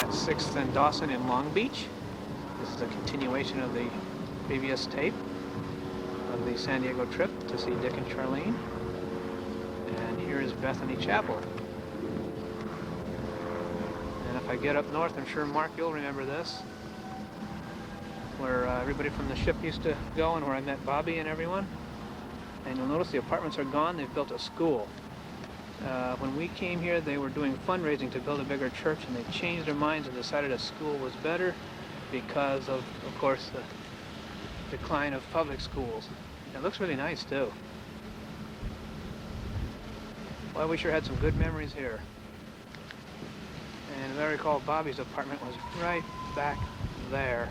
at 6th and Dawson in Long Beach. This is a continuation of the previous tape of the San Diego trip to see Dick and Charlene. And here is Bethany Chapel. And if I get up north, I'm sure Mark, you'll remember this, where everybody from the ship used to go and where I met Bobby and everyone. And you'll notice the apartments are gone. They've built a school. When we came here, they were doing fundraising to build a bigger church, and they changed their minds and decided a school was better because of course, the decline of public schools. It looks really nice too. Well, we sure had some good memories here. And as I recall, Bobby's apartment was right back there,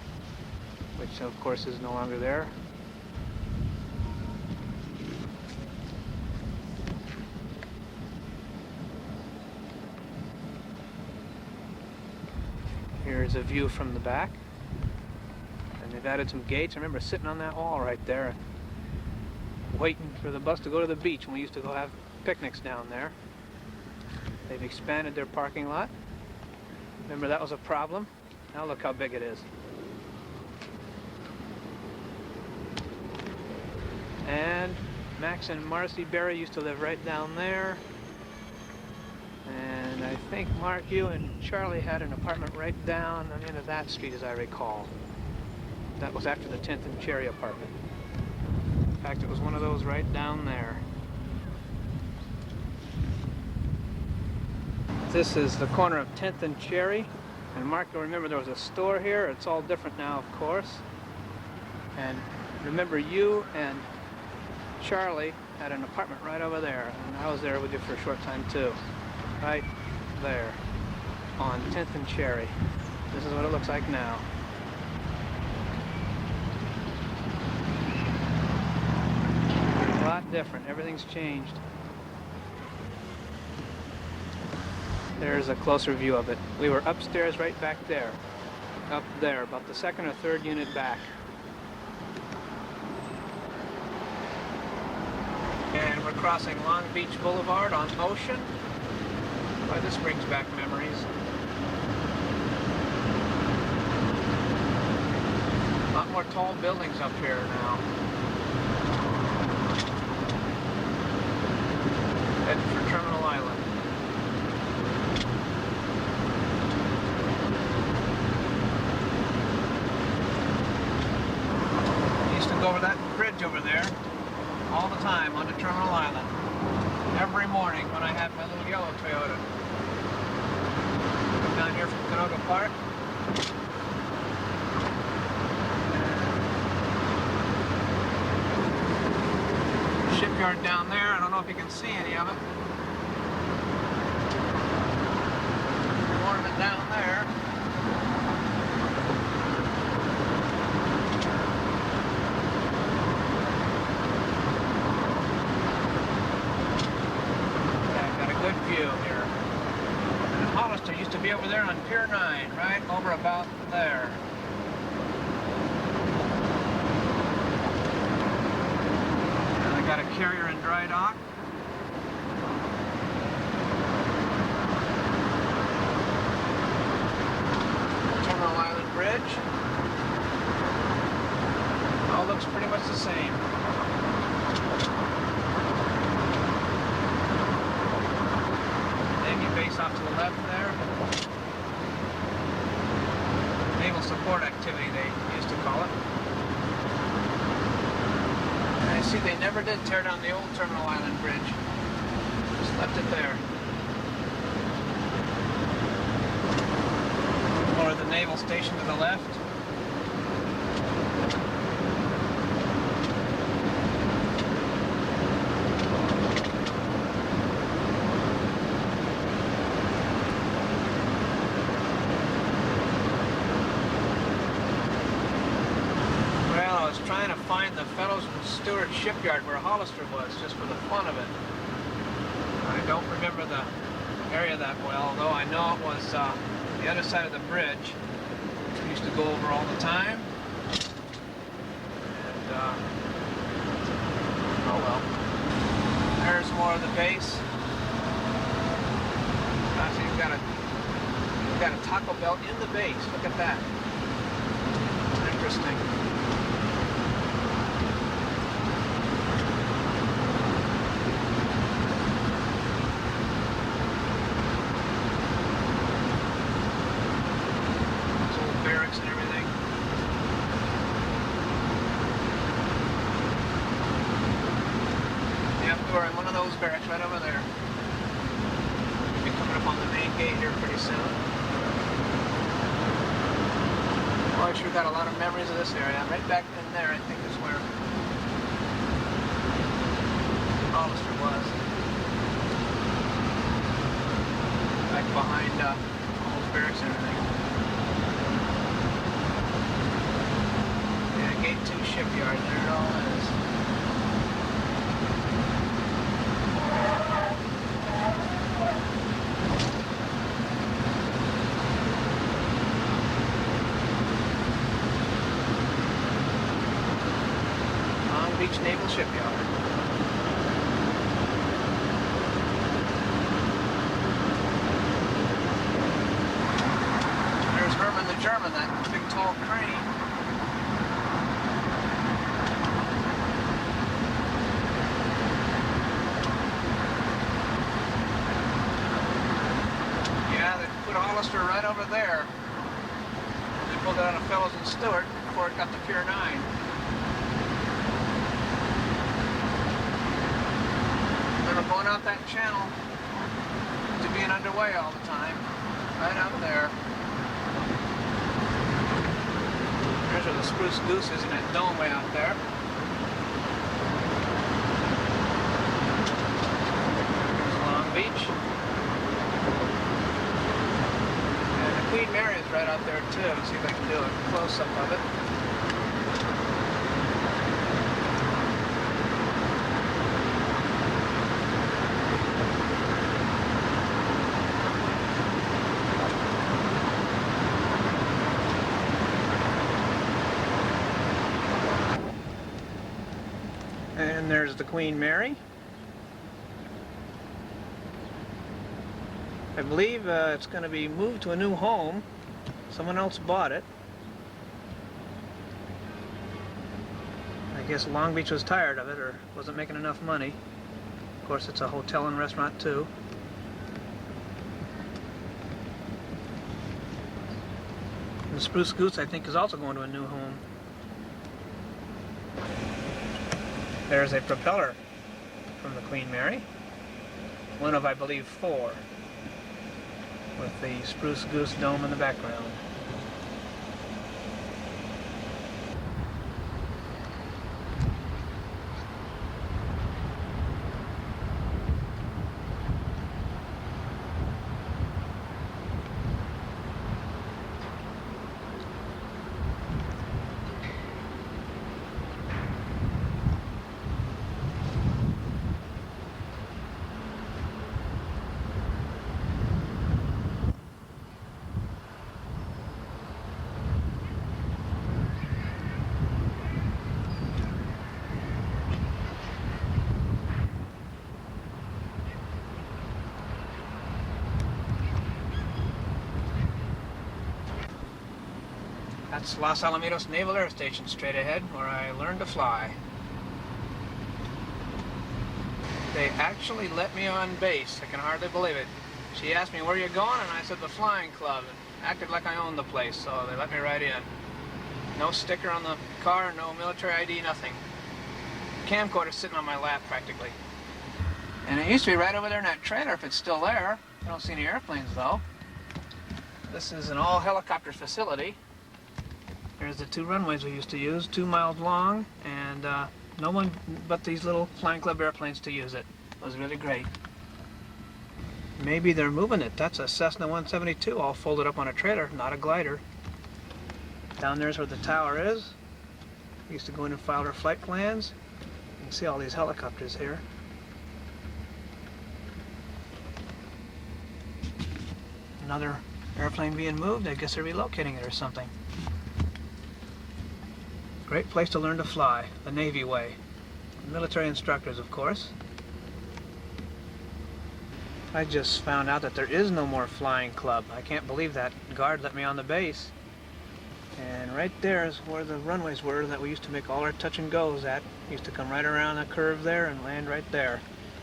which of course is no longer there. Here's a view from the back. And they've added some gates. I remember sitting on that wall right there, waiting for the bus to go to the beach when we used to go have picnics down there. They've expanded their parking lot. Remember that was a problem? Now look how big it is. And Max and Marcy Berry used to live right down there. And I think Mark, you and Charlie had an apartment right down on the end of that street, as I recall. That was after the 10th and Cherry apartment. In fact, it was one of those right down there. This is the corner of 10th and Cherry. And Mark, you'll remember there was a store here. It's all different now, of course. And remember, you and Charlie had an apartment right over there. And I was there with you for a short time, too. Right there on 10th and Cherry. This is what it looks like now. A lot different. Everything's changed. There's a closer view of it. We were upstairs right back there. Up there, about the second or third unit back. And we're crossing Long Beach Boulevard on Ocean. Boy, this brings back memories. A lot more tall buildings up here now. Heading for Terminal Island. I used to go over that bridge over there all the time onto Terminal Island. Every morning when I had my little yellow Toyota. Come down here from Canoga Park. Shipyard down there. I don't know if you can see any of it. More of it down there. View here. And Hollister used to be over there on Pier 9, right over about there. And I got a carrier in dry dock. Terminal Island Bridge. All looks pretty much the same. Base off to the left there. Naval support activity, they used to call it. And I see they never did tear down the old Terminal Island Bridge. Just left it there. Or the naval station to the left. Trying to find the Fellows and Stewart shipyard where Hollister was, just for the fun of it. I don't remember the area that well, though I know it was the other side of the bridge. We used to go over all the time. And, oh well. There's more of the base. Actually, you've got a We've got a Taco Bell in the base. Look at that. Interesting. There's old barracks and everything. Yep, we're in one of those barracks right over there. We'll be coming up on the main gate here pretty soon. Oh, I sure got a lot of memories of this area. Right back in there, I think, is where Hollister was. Back behind all those barracks and everything. Yeah, Gate 2 shipyard, there it all is. Beach Naval Shipyard. There's Herman the German, that big tall crane. Yeah, they put Hollister right over there. They pulled it out of Fellows and Stewart before it got to Pier 9. Going out that channel to being underway all the time, right out there. There's where the Spruce Goose is in that dome way out there. There's Long Beach. And the Queen Mary is right out there too. Let's see if I can do a close-up of it. And there's the Queen Mary. I believe it's going to be moved to a new home. Someone else bought it. I guess Long Beach was tired of it or wasn't making enough money. Of course, it's a hotel and restaurant too. And the Spruce Goose, I think, is also going to a new home. There's a propeller from the Queen Mary. One of, I believe, 4. With the Spruce Goose dome in the background. That's Los Alamitos Naval Air Station straight ahead, where I learned to fly. They actually let me on base. I can hardly believe it. She asked me, where are you going? And I said, the flying club, and acted like I owned the place, so they let me right in. No sticker on the car, no military ID, nothing. Camcorder sitting on my lap, practically. And it used to be right over there in that trailer, if it's still there. I don't see any airplanes, though. This is an all-helicopter facility. There's the 2 runways we used to use, 2 miles long, and no one but these little Flying Club airplanes to use it. It was really great. Maybe they're moving it. That's a Cessna 172 all folded up on a trailer, not a glider. Down there's where the tower is. We used to go in and file our flight plans. You can see all these helicopters here. Another airplane being moved. I guess they're relocating it or something. Great place to learn to fly, the Navy way. Military instructors, of course. I just found out that there is no more flying club. I can't believe that guard let me on the base. And right there is where the runways were that we used to make all our touch and goes at. Used to come right around the curve there and land right there.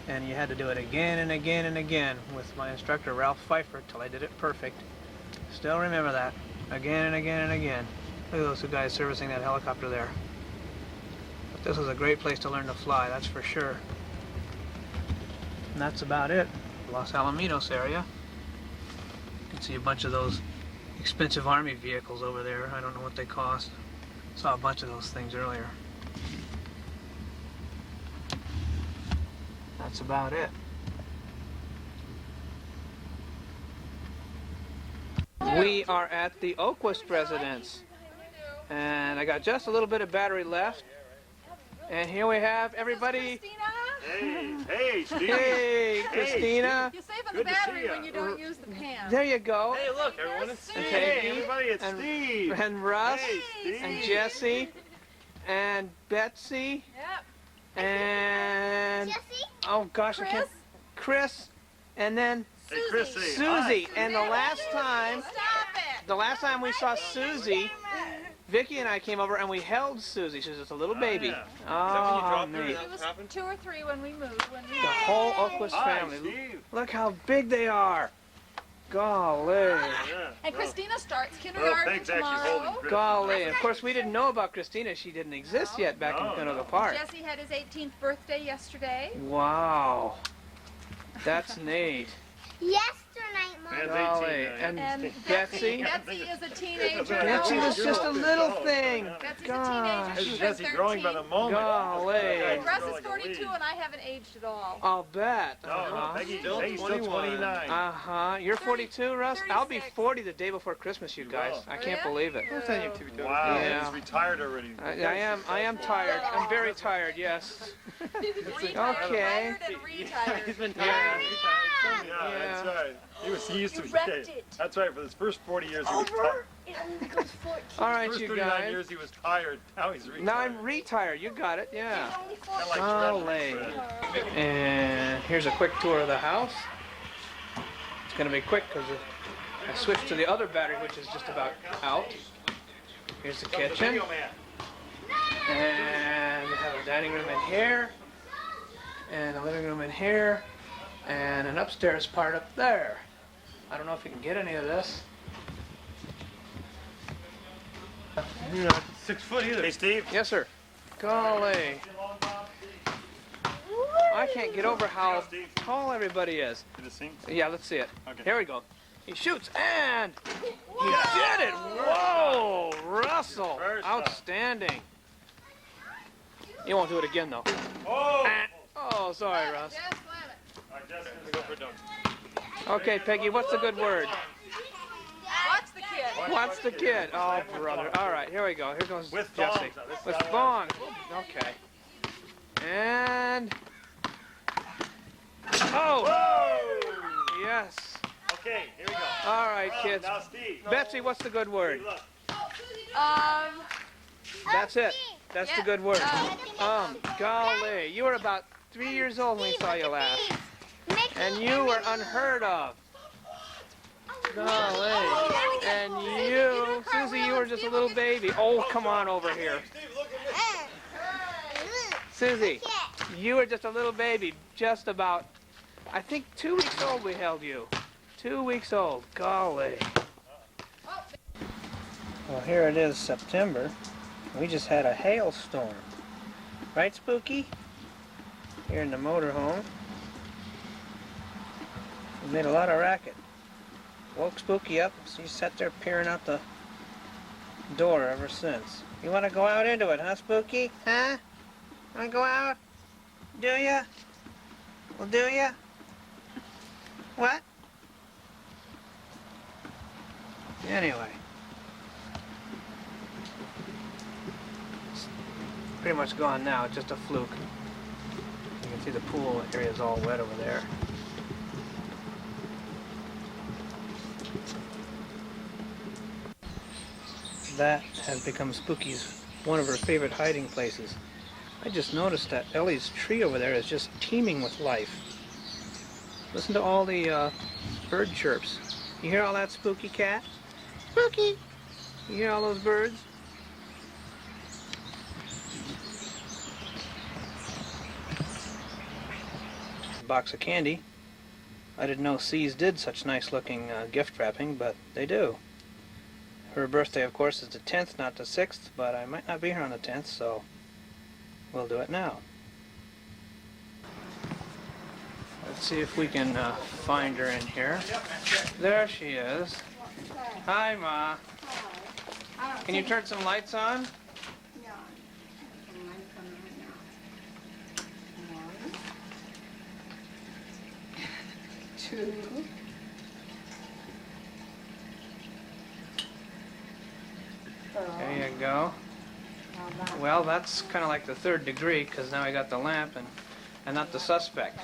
And you had to do it again and again and again with my instructor Ralph Pfeiffer till I did it perfect. Still remember that. Again and again and again. Look at those two guys servicing that helicopter there. But this was a great place to learn to fly, that's for sure. And that's about it. Los Alamitos area. You can see a bunch of those expensive Army vehicles over there. I don't know what they cost. Saw a bunch of those things earlier. That's about it. We are at the Oakwest residence. And I got just a little bit of battery left. And here we have everybody. Hey, Steve. Hey, Christina. You save on the battery when you don't use the pan. There you go. Hey, look, everyone, it's Steve. Hey, everybody, it's Steve. And Russ. Hey, Steve. And Jesse. And Betsy. Yep. And Jesse? oh gosh, Chris? I can't. Chris. And then Hey, Chrissy. Susie. And the last time we saw Susie, Vicky and I came over and we held Susie. She was just a little baby. Yeah. Oh, neat. It was 2 or 3 when we moved. The whole Oakwest Hi, family. Steve. Look how big they are. Golly. Yeah. And Christina starts Well, kindergarten Peg's actually tomorrow. holding Chris. Golly. And of course, we didn't know about Christina. She didn't exist yet back in No, Canoga no. Park. Jesse had his 18th birthday yesterday. Wow. That's neat. Yesternight, Mom. And Golly. 18, And And Betsy? Betsy is a teenager. Betsy was just a little thing. Betsy's a Gosh. teenager. She's Jesse growing by the 13. moment. Golly. And Russ Growing is like a 42 weed. and I haven't aged at all. I'll bet. No, Peggy's still 21. 29. Uh-huh. You're 42, Russ? I'll be 36. 40 the day before Christmas, you guys. I can't Really? believe it. Wow, Yeah. he's retired already. I am tired. I'm very tired, yes. Retired, Okay. Fired and retired. He's been Yeah. tired. Yeah, that's right. He used to You be. wrecked it. That's right. For his first 40 years, he was tired. It only goes 14. All right, First you 39 guys. years, he was tired. Now he's retired. Now I'm retired. You got it, yeah. It's only 14. Kinda like Golly. Fred. And here's a quick tour of the house. It's going to be quick because I switched to the other battery, which is just about out. Here's the kitchen. And we have a dining room in here. And a living room in here. And an upstairs part up there. I don't know if you can get any of this. You're not 6 foot either. Hey, Steve. Yes, sir. Golly. I can't get over how tall everybody is. Did it sing? Yeah, let's see it. Okay. Here we go. He shoots and he did it. Whoa, Russell. First time. Outstanding. You won't do it again, though. Oh! Oh, sorry, Russ. Just slam it. All right, Jessica, go for dunk. Okay, Peggy, what's the good word? Watch the kid. What's the kid? Oh, brother. All right, here we go. Here goes With Jesse. thongs. Now, this is With how I thongs. Okay. And... Oh! Whoa! Yes. Okay, here we go. All right, Oh, kids. Now, Steve. Betsy, what's the good word? Steve, look. That's it. That's the Yeah. good word. Golly. You were about 3 years old when we saw you last. And you were unheard of. Golly. And you, Susie, you were just a little baby. Oh, come on over here. Susie, you were just a little baby, just about, I think 2 weeks old we held you. 2 weeks old. Golly. Well, here it is, September. We just had a hailstorm. Right, Spooky? Here in the motorhome. We made a lot of racket. Woke Spooky up. He's sat there peering out the door ever since. You want to go out into it, huh, Spooky? Huh? Want to go out? Do ya? Well, do ya? What? Anyway. It's pretty much gone now, it's just a fluke. You can see the pool area is all wet over there. That has become Spooky's one of her favorite hiding places. I just noticed that Ellie's tree over there is just teeming with life. Listen to all the bird chirps. You hear all that, spooky cat? Spooky! You hear all those birds? Box of candy. I didn't know C's did such nice looking gift wrapping, but they do. Her birthday, of course, is the 10th, not the 6th, but I might not be here on the 10th, so we'll do it now. Let's see if we can find her in here. There she is. Hi, Ma. Can you turn some lights on? Two. There you go. Well, that's kind of like the 3rd degree, because now I got the lamp and not the suspect.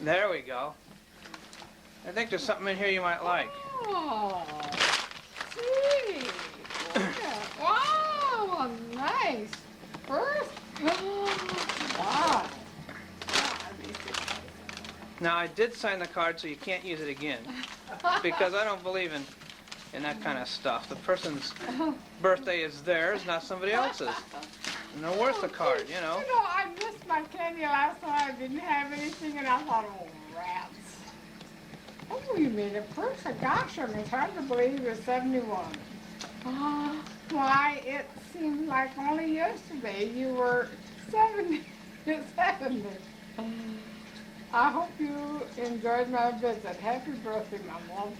There we go. I think there's something in here you might like. Oh, gee. Wow, nice. First. Wow. Now, I did sign the card, so you can't use it again, because I don't believe in that kind of stuff. The person's birthday is theirs, not somebody else's. And they're worth the card, you know. You know, I missed my candy last night. I didn't have anything, and I thought, oh, rats. Oh, you made a purse. Gosh, it's hard to believe you're 71. Why, it seemed like only yesterday you were 70. I hope you enjoyed my visit. Happy birthday, my love.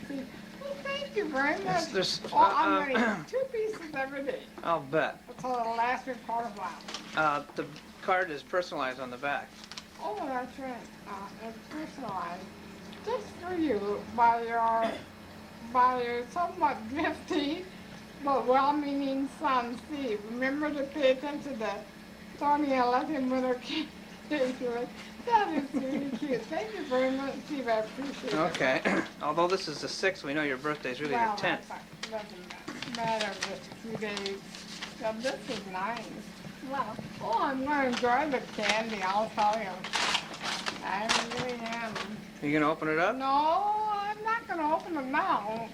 Well, thank you very much. I'm going to eat 2 pieces every day. I'll bet. So it'll last me quite a while. The card is personalized on the back. Oh, that's right. It's personalized. Just for you, by your somewhat drifty but well-meaning son, Steve. Remember to pay attention to Tony and let him with her cake. That is really cute. Thank you very much, Steve. I appreciate it. Okay. Although this is the 6th, we know your birthday is really your 10th. Doesn't matter just a few days. Now, this is nice. Well, I'm going to enjoy the candy, I'll tell you. I really am. Are you going to open it up? No, I'm not going to open it now.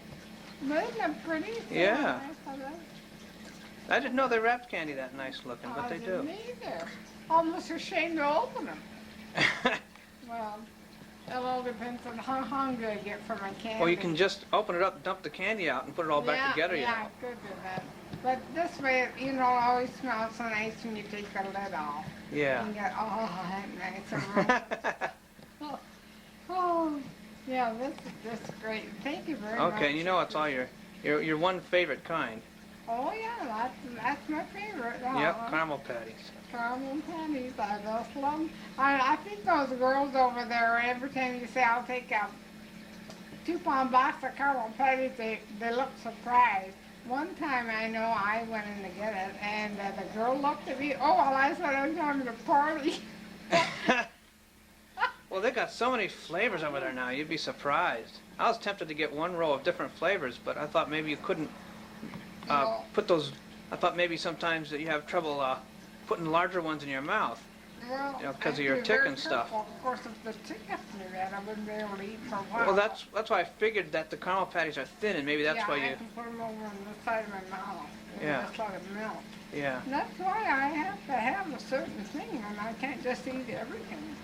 But isn't it pretty? Yeah. I didn't know they wrapped candy that nice looking, but they do. I didn't either. Almost ashamed to open them. Well, it all depends on how hungry I get for my candy. Or you can just open it up, dump the candy out, and put it all back together. Yeah, I could do that. But this way, you know, it always smells so nice when you take the lid off. Yeah. And get, that nice and oh, yeah, this is great. Thank you very much. Okay, and you know it's all your one favorite kind. Oh, yeah, that's my favorite. Yep, caramel patties. Caramel patties, I just love them. I think those girls over there, every time you say, I'll take a 2-pound box of caramel patties, they look surprised. One time I know I went in to get it, and the girl looked at me, oh, well, I said I'm having a party. Well, they got so many flavors over there now, you'd be surprised. I was tempted to get 1 row of different flavors, but I thought maybe you couldn't put those, I thought maybe sometimes that you have trouble putting larger ones in your mouth, Well, you know, because of your tick and stuff. Of course, if the tick gets me bad, I wouldn't be able to eat for a while. Well, that's why I figured that the caramel patties are thin, and maybe that's why I you... can put them over on the side of my mouth. Yeah. Just let it melt. Yeah. And that's why I have to have a certain thing, and I can't just eat everything.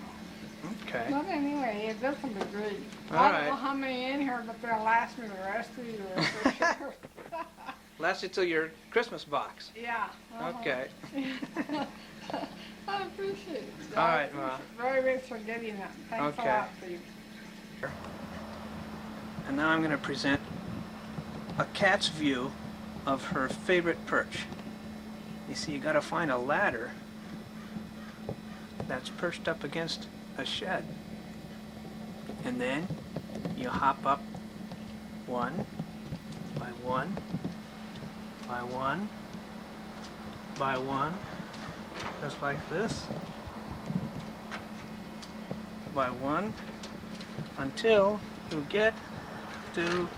Okay. But anyway, this will be great. All I don't right. know how many in here, but they'll last me the rest of the year for sure. Last it till your Christmas box. Yeah. Okay. I appreciate it. All right, Ma. Very much for getting that. Thanks Okay. a lot, Steve. And now I'm going to present a cat's view of her favorite perch. You see, you got to find a ladder that's perched up against a shed. And then you hop up 1 by 1 by 1 by 1, just like this, by 1, until you get to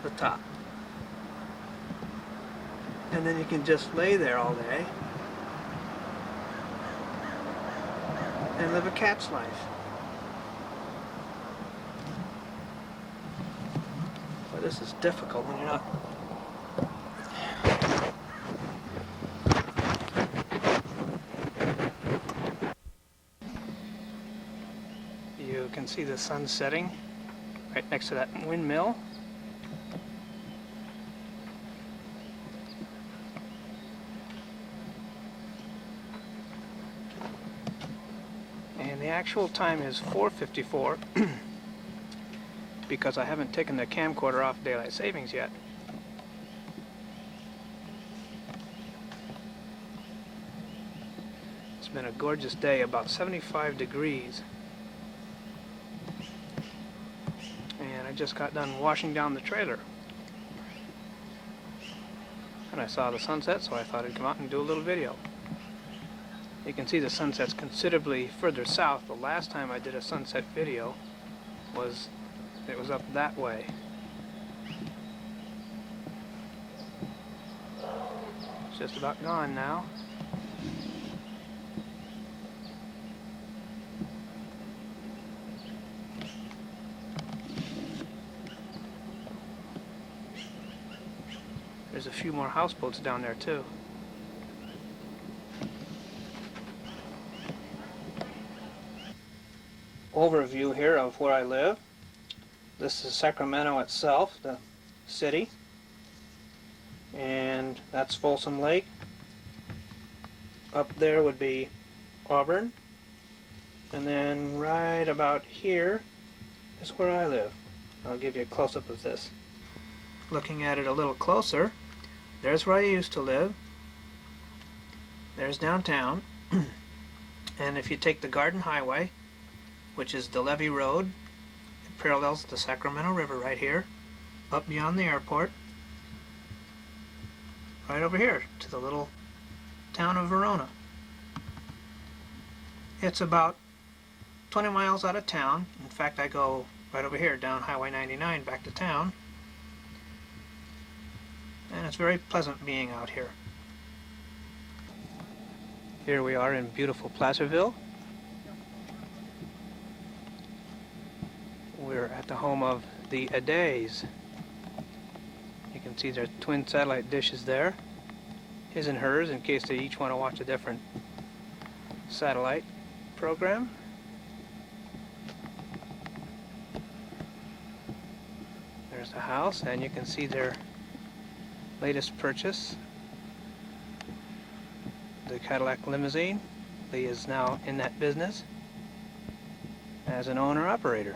the top. And then you can just lay there all day and live a cat's life. But this is difficult when you're not. You can see the sun setting right next to that windmill. And the actual time is 4:54 because I haven't taken the camcorder off daylight savings yet. It's been a gorgeous day, about 75 degrees. And I just got done washing down the trailer. And I saw the sunset, so I thought I'd come out and do a little video. You can see the sunset's considerably further south. The last time I did a sunset video was up that way. It's just about gone now. There's a few more houseboats down there too. Overview here of where I live. This is Sacramento itself, the city, and that's Folsom Lake. Up there would be Auburn, and then right about here is where I live. I'll give you a close-up of this. Looking at it a little closer, there's where I used to live. There's downtown, and if you take the Garden Highway, which is the Levee Road, it parallels the Sacramento River right here, up beyond the airport, right over here to the little town of Verona. It's about 20 miles out of town. In fact, I go right over here down Highway 99 back to town, and it's very pleasant being out here. Here we are in beautiful Placerville. We're at the home of the Adays. You can see their twin satellite dishes there, his and hers, in case they each want to watch a different satellite program. There's the house, and you can see their latest purchase, the Cadillac limousine. Lee is now in that business as an owner-operator.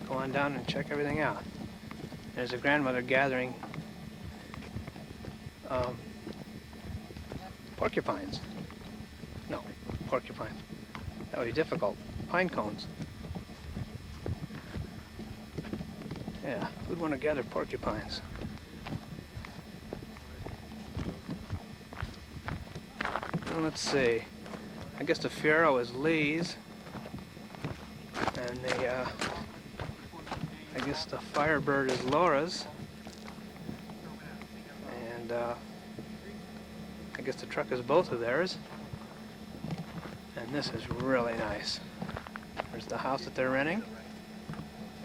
Go on down and check everything out. There's a grandmother gathering porcupines. No, porcupines. That would be difficult. Pine cones. Yeah, who'd want to gather porcupines? Well, let's see. I guess the Fiero is Lee's, and the I guess the Firebird is Laura's, and I guess the truck is both of theirs. And this is really nice. There's the house that they're renting,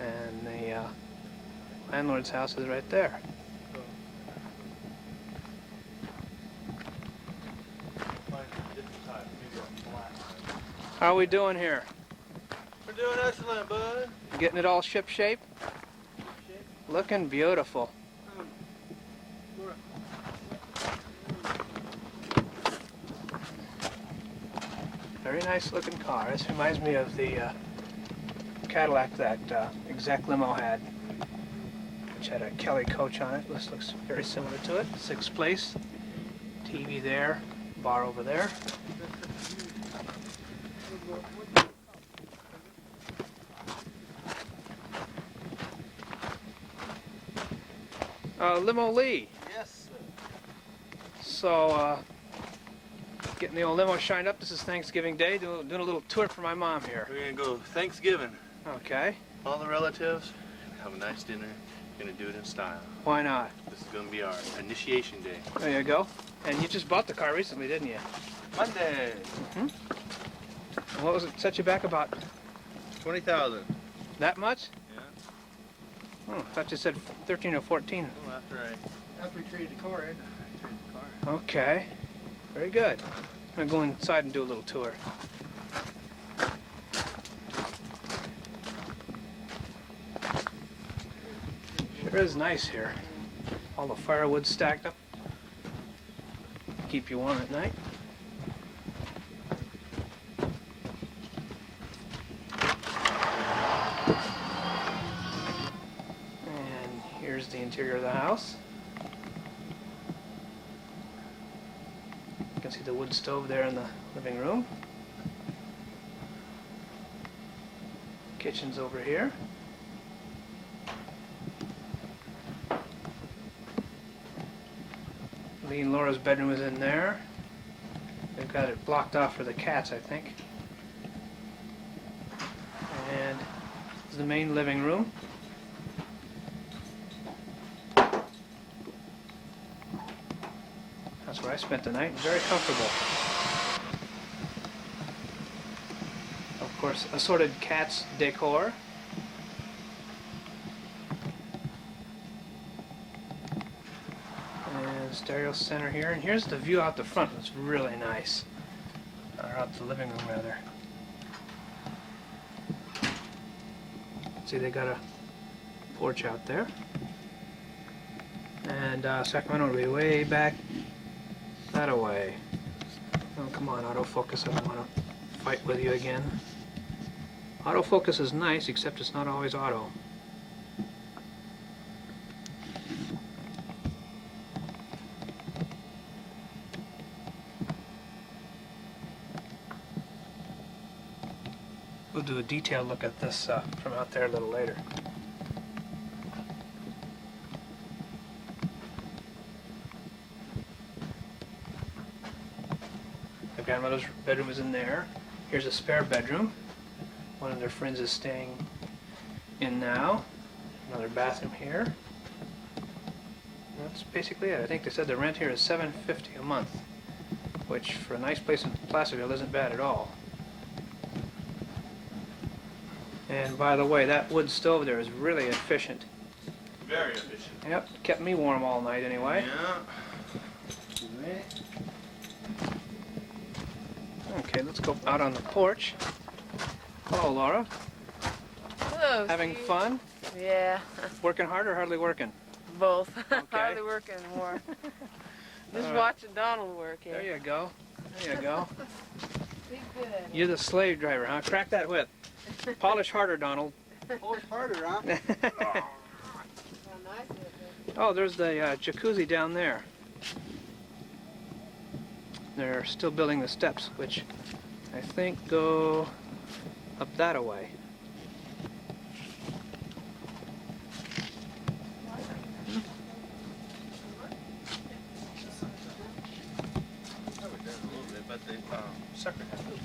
and the landlord's house is right there. How are we doing here? We're doing excellent, bud. Getting it all ship shape? Looking beautiful. Very nice looking car. This reminds me of the Cadillac that Exec Limo had, which had a Kelly coach on it. This looks very similar to it. 6th place. TV there, bar over there. Limo Lee. Yes, sir. So, getting the old limo shined up. This is Thanksgiving Day. Doing a little tour for my mom here. We're gonna go Thanksgiving. Okay. All the relatives. Have a nice dinner. Gonna do it in style. Why not? This is gonna be our initiation day. There you go. And you just bought the car recently, didn't you? Monday. And what was it set you back about? 20,000. That much? Yeah. Oh, I thought you said 13 or 14. Well, after we traded the car in. I traded the car. Okay. Very good. I'm gonna go inside and do a little tour. Sure is nice here. All the firewood stacked up. Keep you warm at night. And here's the interior of the house. You can see the wood stove there in the living room. Kitchen's over here. Lee and Laura's bedroom is in there. They've got it blocked off for the cats, I think. And this is the main living room. That's where I spent the night. Very comfortable. Of course, assorted cats decor. And stereo center here. And here's the view out the front. It's really nice. Or out the living room, rather. See, they got a porch out there. And Sacramento will be way back that away. Oh, come on, autofocus. I don't want to fight with you again. Autofocus is nice, except it's not always auto. We'll do a detailed look at this from out there a little later. The grandmother's bedroom is in there. Here's a spare bedroom. One of their friends is staying in now. Another bathroom here. That's basically it. I think they said the rent here is $7.50 a month, which for a nice place in Placerville isn't bad at all. And by the way, that wood stove there is really efficient. Very efficient. Yep, kept me warm all night anyway. Yeah. Okay, let's go out on the porch. Hello, Laura. Hello, Having Steve. fun? Yeah, Working hard or hardly working? both. Okay. Hardly working more. Just All right. watching Donald work here. There you go. There you go. He's good at it. You're the slave driver, huh? Crack that whip. Polish harder, Donald. Push harder, huh? How nice it is. Oh, there's the jacuzzi down there. They're still building the steps, which I think go up that a way.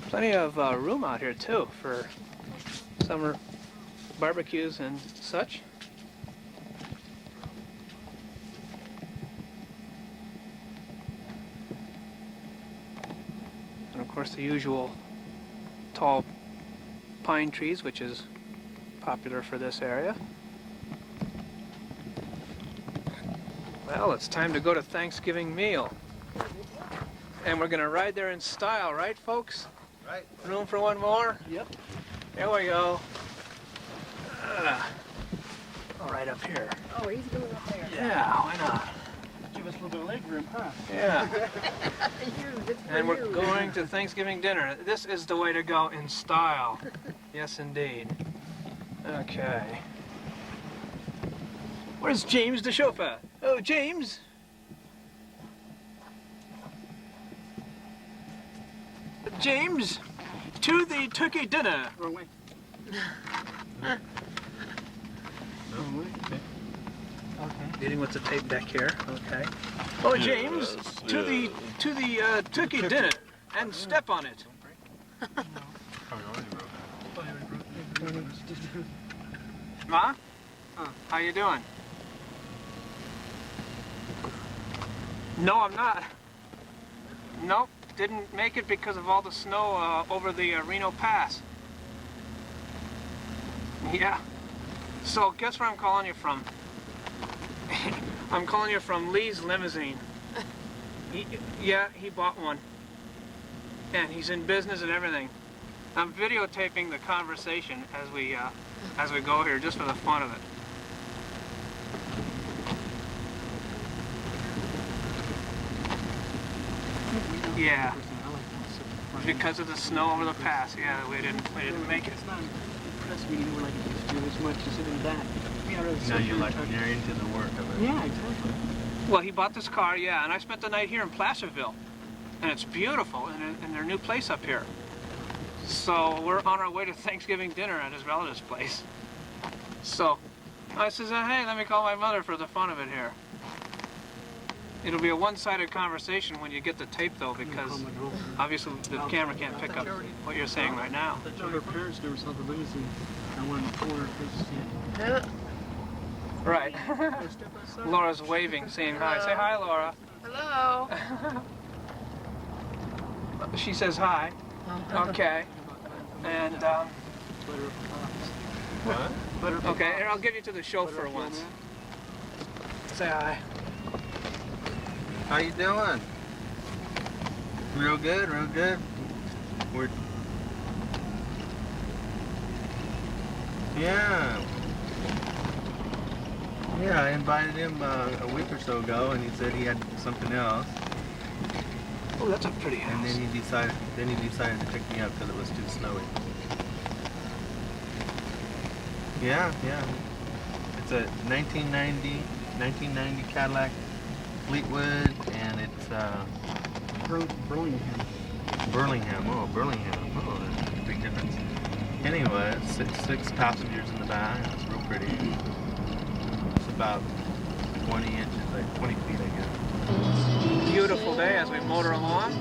Plenty of room out here too for summer barbecues and such. And of course the usual tall pine trees, which is popular for this area. Well, it's time to go to Thanksgiving meal. And we're gonna ride there in style, right folks? Right. Room for one more? Yep. Here we go. All right, up here. Oh, he's going up there. Yeah, why not? Give us a little bit of leg room, huh? Yeah. It's for And we're you. going to Thanksgiving dinner. This is the way to go in style. Yes, indeed. Okay. Where's James the chauffeur? Oh, James. James, to the turkey dinner. Wrong way. Wrong way. Okay. Dealing with the tape deck here. Okay. Oh, James, to the turkey dinner, and step on it. Ma? How you doing? No, I'm not. Nope, didn't make it because of all the snow over the Reno Pass. Yeah. So guess where I'm calling you from? I'm calling you from Lee's limousine. He bought one. And he's in business and everything. I'm videotaping the conversation as we go here, just for the fun of it. Yeah. Because of the snow over the pass, yeah, we didn't make it. It's not press meeting like it used to as much as it is that. Now you're into the work of it. Yeah, exactly. Well, he bought this car, yeah, and I spent the night here in Placerville. And it's beautiful in their new place up here. So we're on our way to Thanksgiving dinner at his relative's place. So I says, hey, let me call my mother for the fun of it here. It'll be a one-sided conversation when you get the tape, though, because obviously the camera can't pick up what you're saying right now. Her parents never saw the limousine. I went in the corner to see Right. Laura's waving, saying hi. Say hi, Laura. Hello. She says hi. Okay. And, What? okay, here, I'll give you to the chauffeur once. Say hi. How you doing? Real good, real good. We're... Yeah. Yeah, I invited him a week or so ago, and he said he had something else. Oh, that's a pretty house. And then he decided to pick me up because it was too snowy. Yeah, yeah. It's a 1990 Cadillac Fleetwood, and it's Burlington. Burlington. Oh, Burlington. Oh, there's a big difference. Anyway, it's six passengers in the back. It's real pretty. It's about 20 inches, like 20 feet, I guess. Beautiful day as we motor along.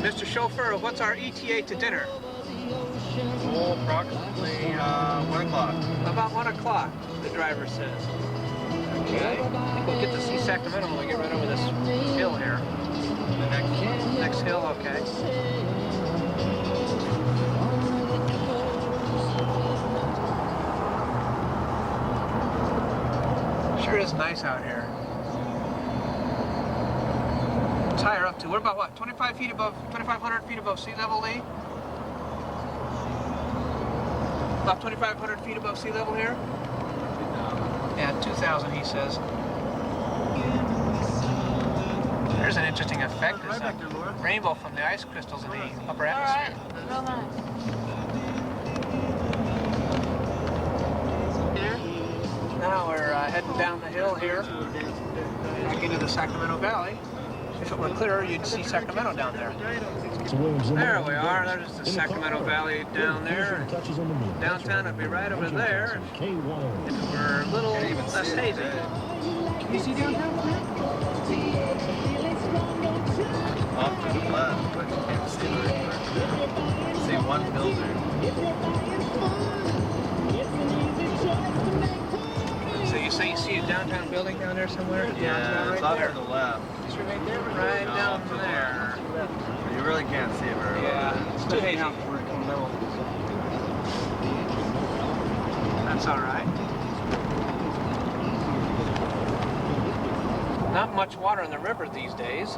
Mr. Chauffeur, what's our ETA to dinner? Oh, approximately 1 o'clock. About 1 o'clock, the driver says. Okay. I think we'll get to see Sacramento when we get right over this hill here. The Next hill, okay. Sure is nice out here. It's higher up to, we're about what, 2,500 feet above sea level, Lee? About 2,500 feet above sea level here? Yeah, 2,000 he says. There's an interesting effect. There's a rainbow from the ice crystals in the upper atmosphere. Alright, real nice. Now we're heading down the hill here, back into the Sacramento Valley. If it were clearer, you'd see Sacramento down there. There we are. There's the Sacramento Valley down there. Downtown would be right over there. If it were a little less hazy. Can you see downtown? Off to the left, but you can't see very much. You see one building. So you say you see a downtown building down there somewhere? Yeah, Downtown it's right off there. to the left. Just right there, right No, down off to the there. You really can't see it very well. Yeah, it's too hazy. That's all right. Not much water in the river these days.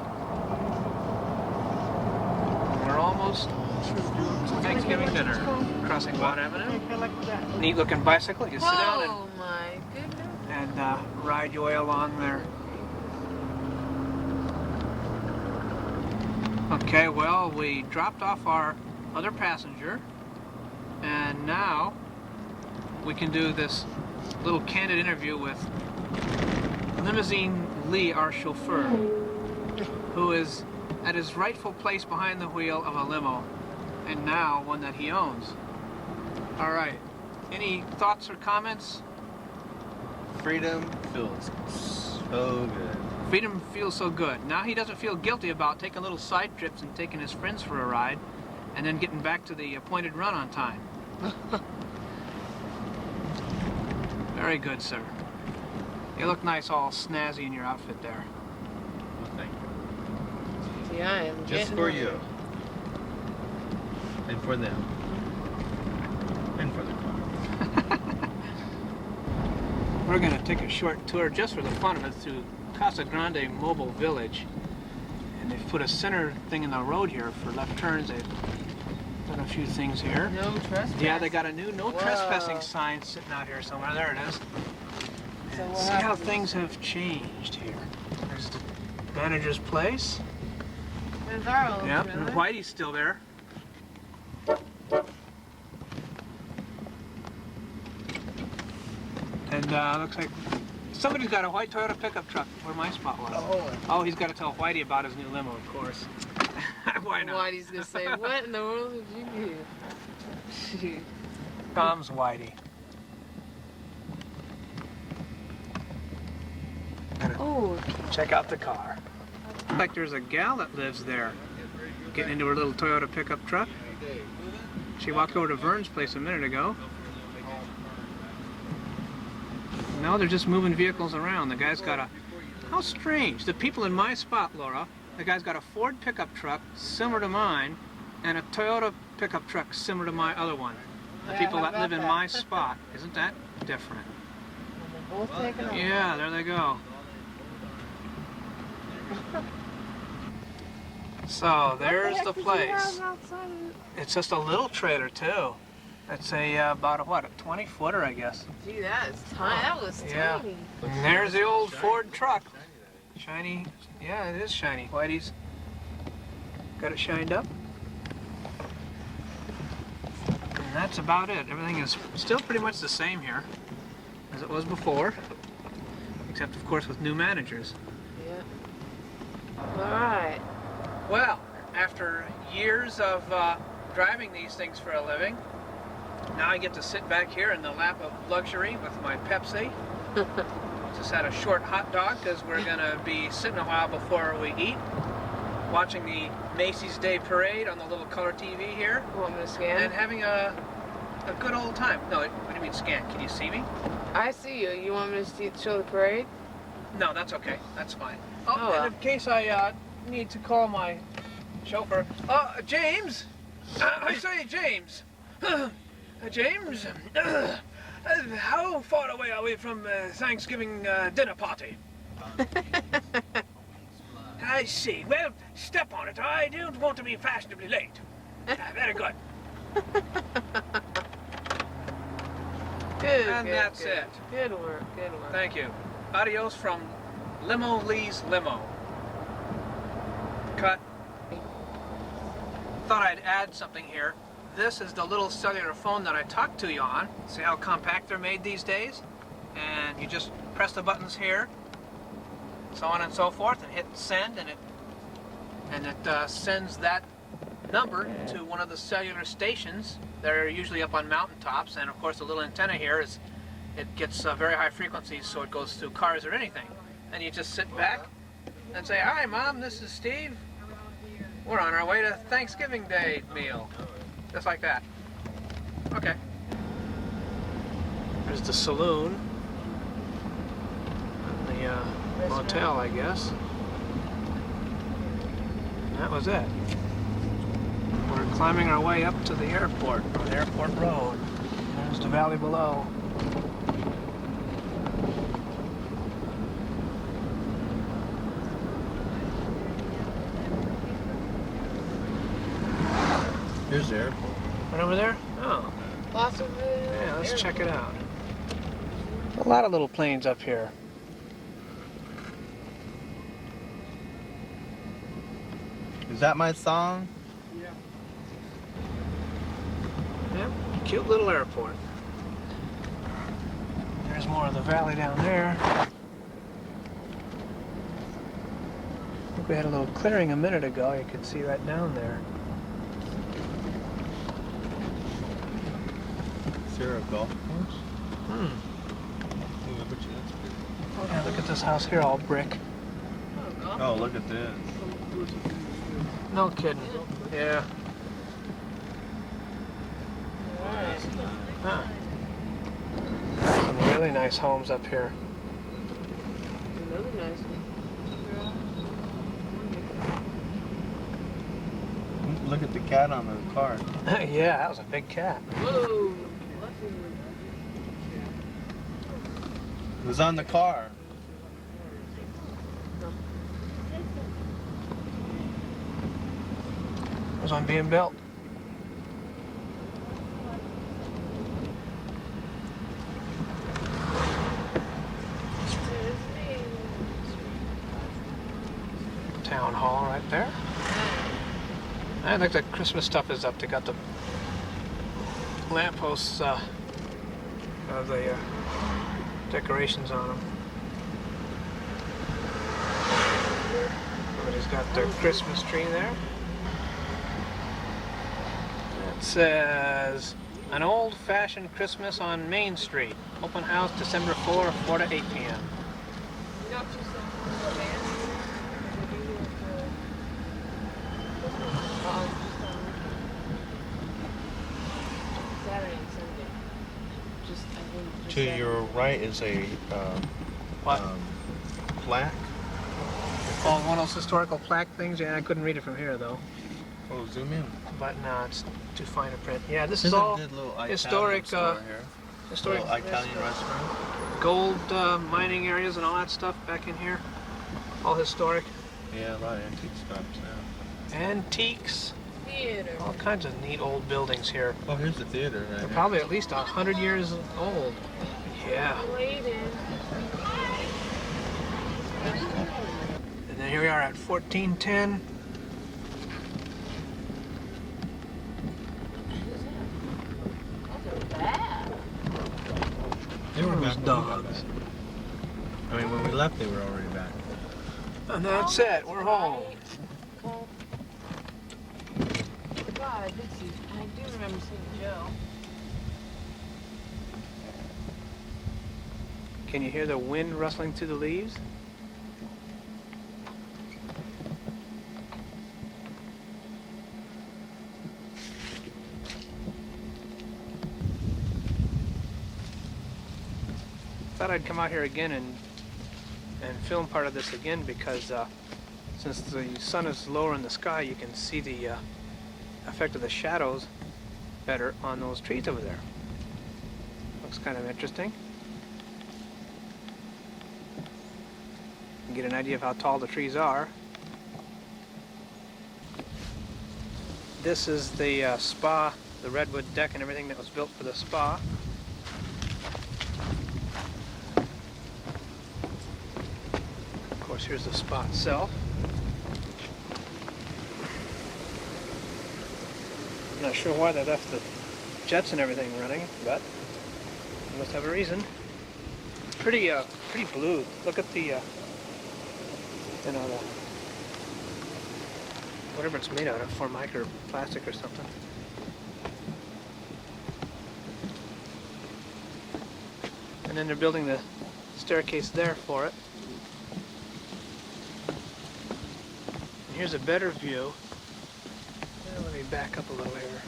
We're almost to Thanksgiving dinner. Crossing Watt Avenue. Neat looking bicycle. You sit down Oh my goodness. and ride your way along there. Okay, well, we dropped off our other passenger, and now we can do this little candid interview with Limousine Lee, our chauffeur, who is at his rightful place behind the wheel of a limo, and now one that he owns. All right, any thoughts or comments? Freedom feels so good. Freedom feels so good. Now he doesn't feel guilty about taking little side trips and taking his friends for a ride and then getting back to the appointed run on time. Very good, sir. You look nice all snazzy in your outfit there. Well, Yeah, I am. Just getting for hungry. you. And for them. And for the car. We're going to take a short tour just for the fun of it through Casa Grande Mobile Village. And they've put a center thing in the road here for left turns. They've done a few things here. No trespassing. Yeah, they got a new no Whoa. trespassing sign sitting out here somewhere. There it is. So And what see how happens? things have changed here. There's the manager's place. There's our old Yep, trailer. and Whitey's still there. And looks like somebody's got a white Toyota pickup truck where my spot was. Oh, he's got to tell Whitey about his new limo, of course. Why not? Whitey's gonna say, what in the world did you do? Tom's Whitey. Oh, Check out the car. Looks like there's a gal that lives there, getting into her little Toyota pickup truck. She walked over to Vern's place a minute ago. Now they're just moving vehicles around. The guy's got a... How strange. The people in my spot, Laura, the guy's got a Ford pickup truck similar to mine and a Toyota pickup truck similar to my other one. The Yeah, people how that live about in that? my spot. Isn't that different? they're both taking off. Yeah, there they go. So there's the place. It's just a little trailer too. It's a about a what, a 20 footer, I guess. Gee, that is tiny. That was Yeah. tiny. And there's the old Ford truck. Shiny. Yeah, it is shiny. Whitey's got it shined up. And that's about it. Everything is still pretty much the same here as it was before, except of course with new managers. Yeah. All right. Well, after years of driving these things for a living, now I get to sit back here in the lap of luxury with my Pepsi. Just had a short hot dog because we're going to be sitting a while before we eat, watching the Macy's Day Parade on the little color TV here, You want me to scan? and having a good old time. No, what do you mean scan? Can you see me? I see you. You want me to show the parade? No, that's okay. That's fine. Oh, Oh, well. and in case I need to call my chauffeur. James! I say, James! James, how far away are we from Thanksgiving dinner party? I see. Well, step on it. I don't want to be fashionably late. Very good. Good. And good, that's good. it. Good work. Good work. Thank you. Adios from Limo Lee's Limo. Cut. Thought I'd add something here. This is the little cellular phone that I talked to you on. See how compact they're made these days? And you just press the buttons here, so on and so forth, and hit send, and it sends that number to one of the cellular stations. They're usually up on mountaintops, and of course the little antenna here is, it gets very high frequencies, so it goes through cars or anything. And you just sit back and say, "Hi, Mom, this is Steve. We're on our way to Thanksgiving Day meal." Just like that. Okay. There's the saloon. And the motel, I guess. That was it. We're climbing our way up to the airport, on Airport Road. There's the valley below. Here's the airport. Right over there? Oh, Lots of yeah, let's check it out. A lot of little planes up here. Is that my song? Yep, cute little airport. There's more of the valley down there. I think we had a little clearing a minute ago. You could see right down there. Is there a golf course? Hmm. Ooh, I bet you that's pretty. Yeah, look at this house here, all brick. Oh, look at this. No kidding. Yeah. Huh. Some really nice homes up here. Another nice one. Look at the cat on the card. Yeah, that was a big cat. Whoa. It was on the car. It was on being built. Town hall right there. I think the Christmas stuff is up. They got the lampposts of the decorations on them. Everybody's got their Christmas tree there. It says, an old-fashioned Christmas on Main Street. Open house December 4, 4 to 8 p.m. You know what you saw? The band? Saturday and Sunday. Just, I think. Just To Saturday. your right is a What? plaque. Oh, one of those historical plaque things? Yeah, I couldn't read it from here, though. Oh, zoom in. But no, it's too fine a print. Yeah, this There's is all a good little historic, Italian store here. historic Little Italian restaurant. gold mining areas and all that stuff back in here. All historic. Yeah, a lot of antique stuff now. Antiques. Theater. All kinds of neat old buildings here. Oh, here's the theater right They're here. probably at least 100 years old. Yeah. Waiting. And then here we are at 1410. Bad. They were Those back when we got dogs. back. I mean, when we left, they were already back. And that's it. We're home. God, I did see. I do remember seeing Joe. Can you hear the wind rustling through the leaves? Thought I'd come out here again and film part of this again because since the sun is lower in the sky, you can see the effect of the shadows better on those trees over there. Looks kind of interesting. You get an idea of how tall the trees are. This is the spa, the redwood deck and everything that was built for the spa. Of course, here's the spa itself. I'm not sure why they left the jets and everything running, but they must have a reason. Pretty blue. Look at the, you know, the whatever it's made out of, formica or plastic or something. And then they're building the staircase there for it. And here's a better view. Let me back up a little here.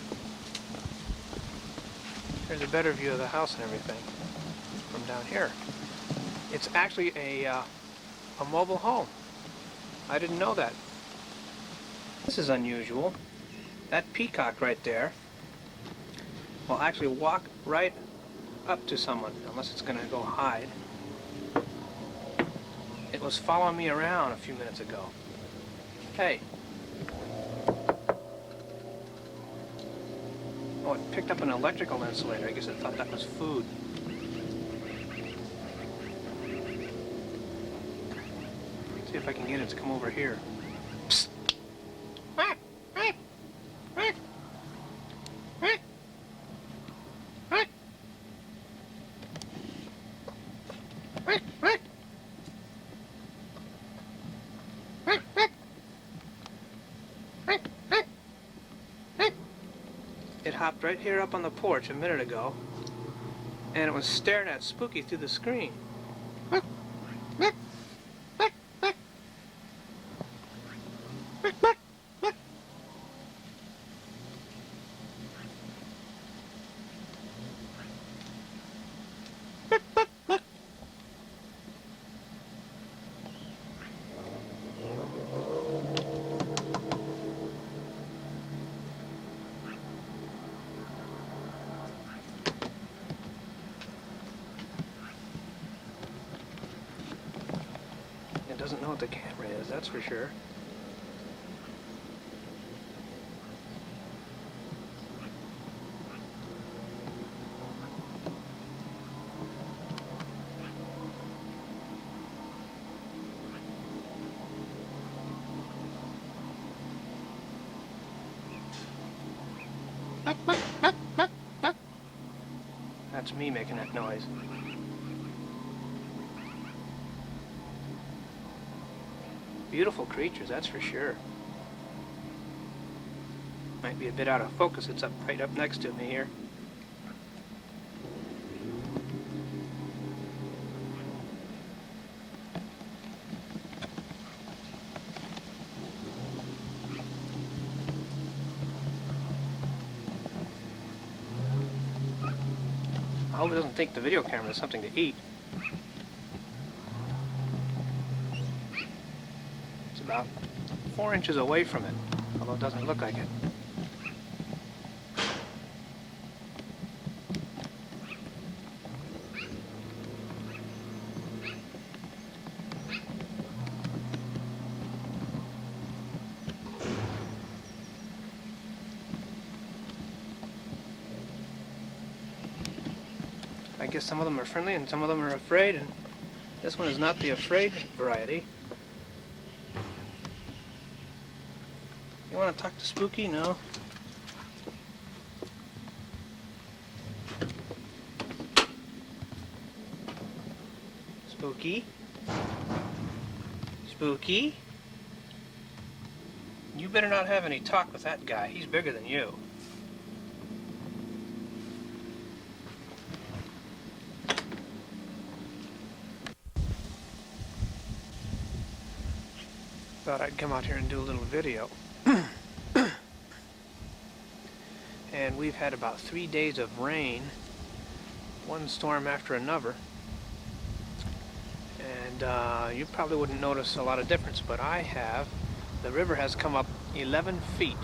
Here's a better view of the house and everything from down here. It's actually a mobile home. I didn't know that. This is unusual. That peacock right there will actually walk right up to someone, unless it's going to go hide. It was following me around a few minutes ago. Hey. Oh, it picked up an electrical insulator. I guess it thought that was food. See if I can get it to come over here. Psst. It hopped right here up on the porch a minute ago, and it was staring at Spooky through the screen. doesn't know what the camera is, that's for sure. That's me making that noise. Beautiful creatures, that's for sure. Might be a bit out of focus, it's right up next to me here. I hope it doesn't think the video camera is something to eat. It's about 4 inches away from it, although it doesn't look like it. I guess some of them are friendly and some of them are afraid, and this one is not the afraid variety. You want to talk to Spooky? No? Spooky? Spooky? You better not have any talk with that guy. He's bigger than you. Thought I'd come out here and do a little video. And we've had about 3 days of rain, one storm after another. And you probably wouldn't notice a lot of difference, but I have. The river has come up 11 feet.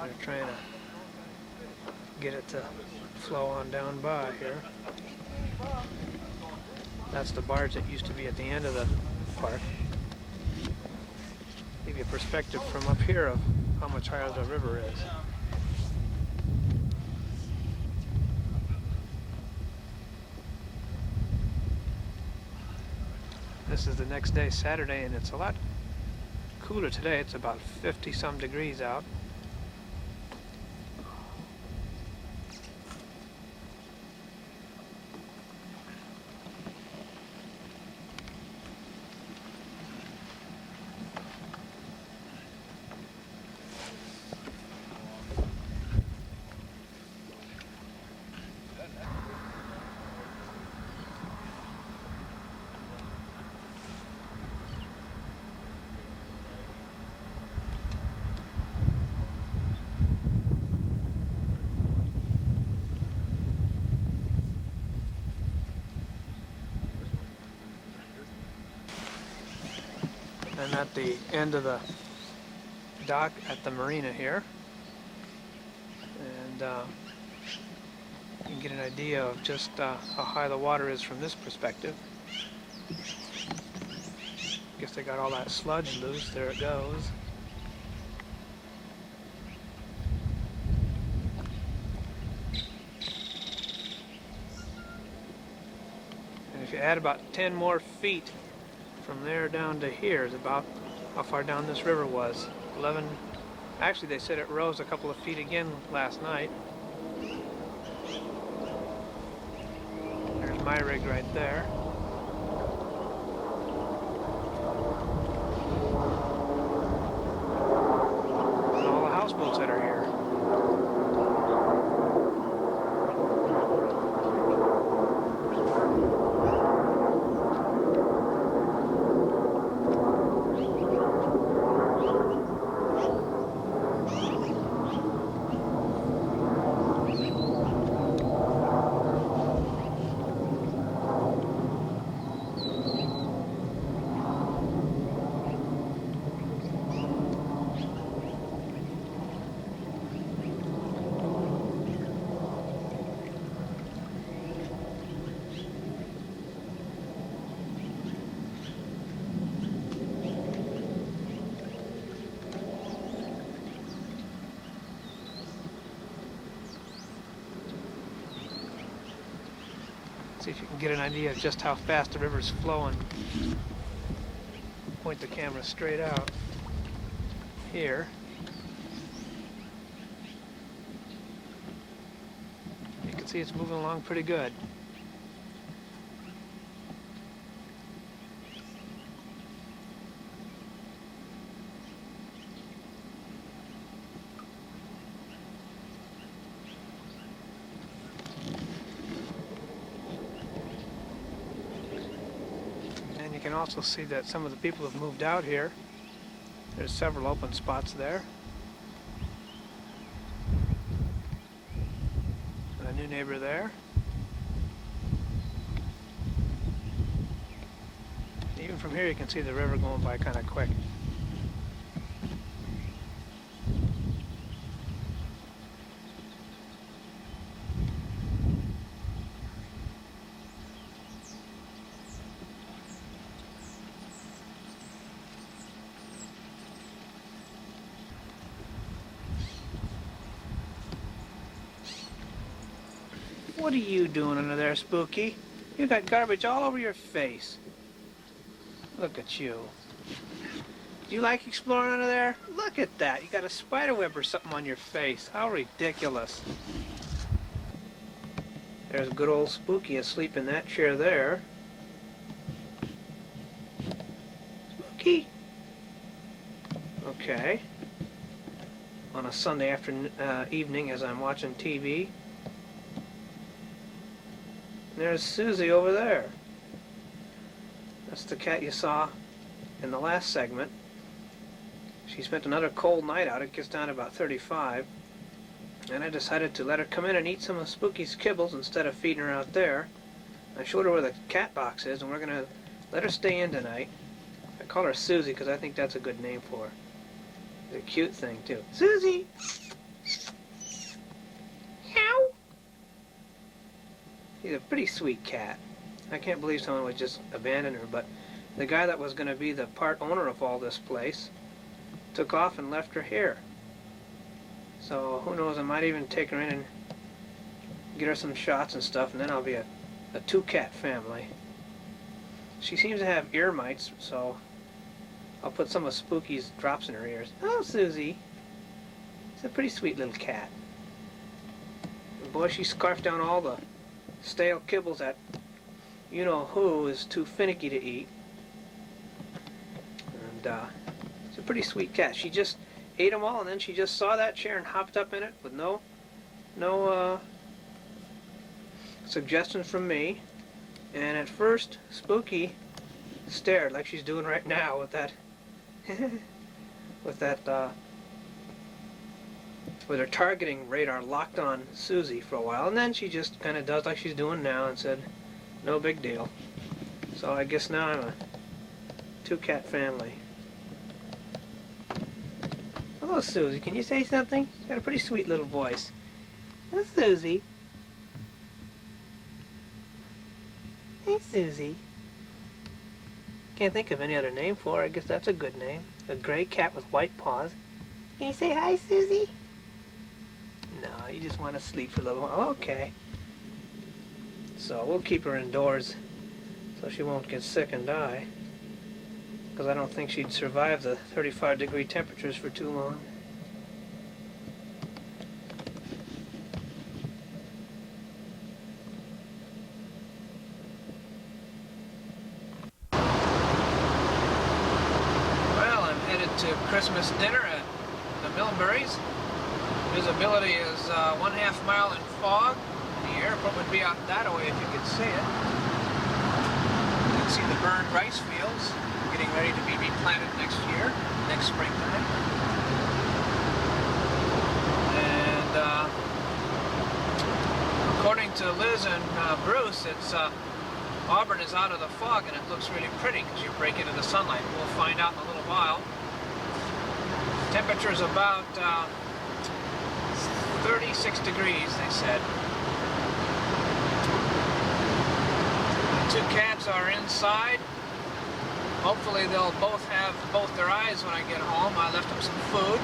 They're trying to get it to flow on down by here. That's the barge that used to be at the end of the park. Give you a perspective from up here of how much higher the river is. This is the next day, Saturday, and it's a lot cooler today. It's about 50-some degrees out. And at the end of the dock at the marina here, and you can get an idea of just how high the water is from this perspective. Guess they got all that sludge loose. There it goes. And if you add about 10 more feet from there down to here is about how far down this river was. 11. Actually, they said it rose a couple of feet again last night. There's my rig right there. And all the houseboats that are here. See if you can get an idea of just how fast the river's flowing. Point the camera straight out here. You can see it's moving along pretty good. And you can also see that some of the people have moved out here. There's several open spots there. And a new neighbor there. Even from here you can see the river going by kind of quick. What are you doing under there, Spooky? You got garbage all over your face. Look at you. Do you like exploring under there? Look at that. You got a spider web or something on your face. How ridiculous. There's good old Spooky asleep in that chair there. Spooky. Okay. On a Sunday afternoon, evening as I'm watching TV. There's Susie over there. That's the cat you saw in the last segment. She spent another cold night out. It gets down to about 35. And I decided to let her come in and eat some of Spooky's kibbles instead of feeding her out there. I showed her where the cat box is, and we're going to let her stay in tonight. I call her Susie because I think that's a good name for her. It's a cute thing, too. Susie! Meow! She's a pretty sweet cat. I can't believe someone would just abandon her, but the guy that was going to be the part owner of all this place took off and left her here. So who knows, I might even take her in and get her some shots and stuff, and then I'll be a two-cat family. She seems to have ear mites, so I'll put some of Spooky's drops in her ears. Oh, Susie. She's a pretty sweet little cat. And boy, she scarfed down all the stale kibbles that you-know-who is too finicky to eat. And it's a pretty sweet cat. She just ate them all, and then she just saw that chair and hopped up in it with no suggestions from me. And at first, Spooky stared like she's doing right now with that with her targeting radar locked on Susie for a while, and then she just kind of does like she's doing now and said, no big deal. So I guess now I'm a two-cat family. Hello, Susie. Can you say something? She's got a pretty sweet little voice. Hello, Susie. Hey, Susie. Can't think of any other name for her. I guess that's a good name. A gray cat with white paws. Can you say hi, Susie? No, you just want to sleep for a little while. Okay. So we'll keep her indoors so she won't get sick and die. Because I don't think she'd survive the 35-degree temperatures for too long. Well, I'm headed to Christmas dinner at the Milburys. Visibility is 1/2 mile in fog. The airport would be out that way if you could see it. You can see the burned rice fields getting ready to be replanted next year, next springtime. And according to Liz and Bruce, it's Auburn is out of the fog and it looks really pretty because you break into the sunlight. We'll find out in a little while. Temperature's about 36 degrees, they said. The two cats are inside. Hopefully they'll both have both their eyes when I get home. I left them some food.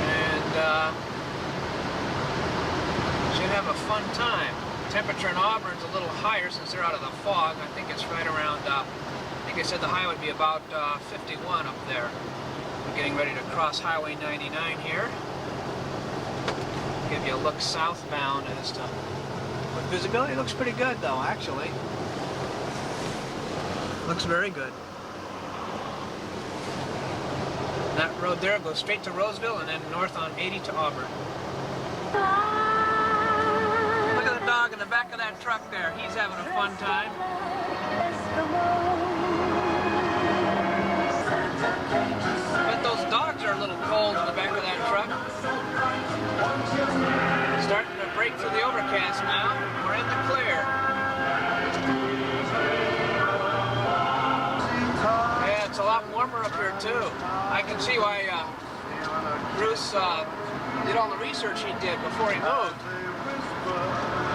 And should have a fun time. temperature in Auburn's a little higher since they're out of the fog. I think it's right around, I think they said the high would be about 51 up there. We're getting ready to cross Highway 99 here. Give you a look southbound as to what visibility looks pretty good though, actually. Looks very good. That road there goes straight to Roseville and then north on 80 to Auburn. Look at the dog in the back of that truck there. He's having a fun time. But those dogs are a little cold in the back of that truck. Starting to break through the overcast now. We're in the clear. Yeah, it's a lot warmer up here too. I can see why Bruce did all the research he did before he moved.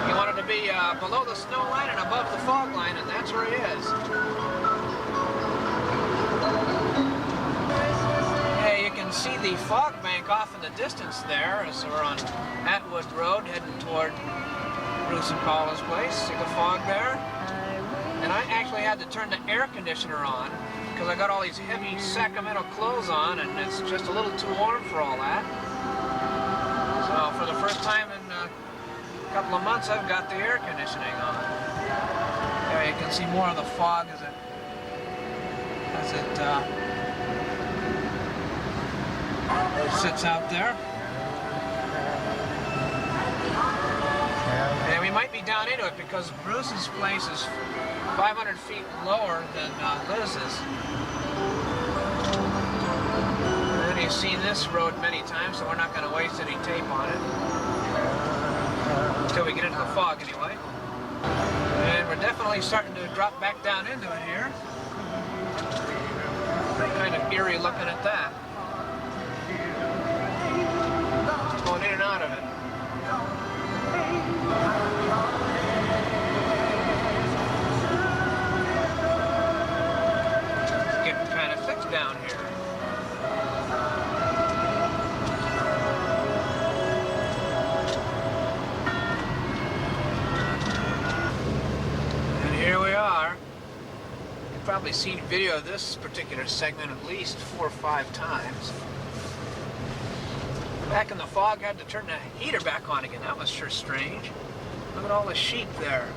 He wanted to be below the snow line and above the fog line, and that's where he is. Hey, you can see the fog bank off in the distance there as we're on Atwood Road heading toward Bruce and Paula's place. See the fog there? And I actually had to turn the air conditioner on because I got all these heavy Sacramento clothes on and it's just a little too warm for all that. So for the first time in a couple of months I've got the air conditioning on. There you can see more of the fog as it sits out there. And we might be down into it because Bruce's place is 500 feet lower than Liz's. And you've seen this road many times, so we're not going to waste any tape on it. Until we get into the fog, anyway. And we're definitely starting to drop back down into it here. Kind of eerie looking at that. Going in and out of it. It's getting kind of thick down here. And here we are. You've probably seen video of this particular segment at least 4 or 5 times. Back in the fog, had to turn the heater back on again. That was sure strange. Look at all the sheep there.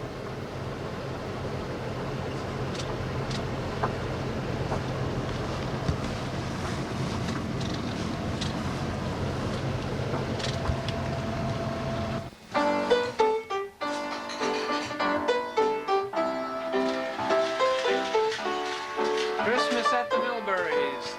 Christmas at the Milburys.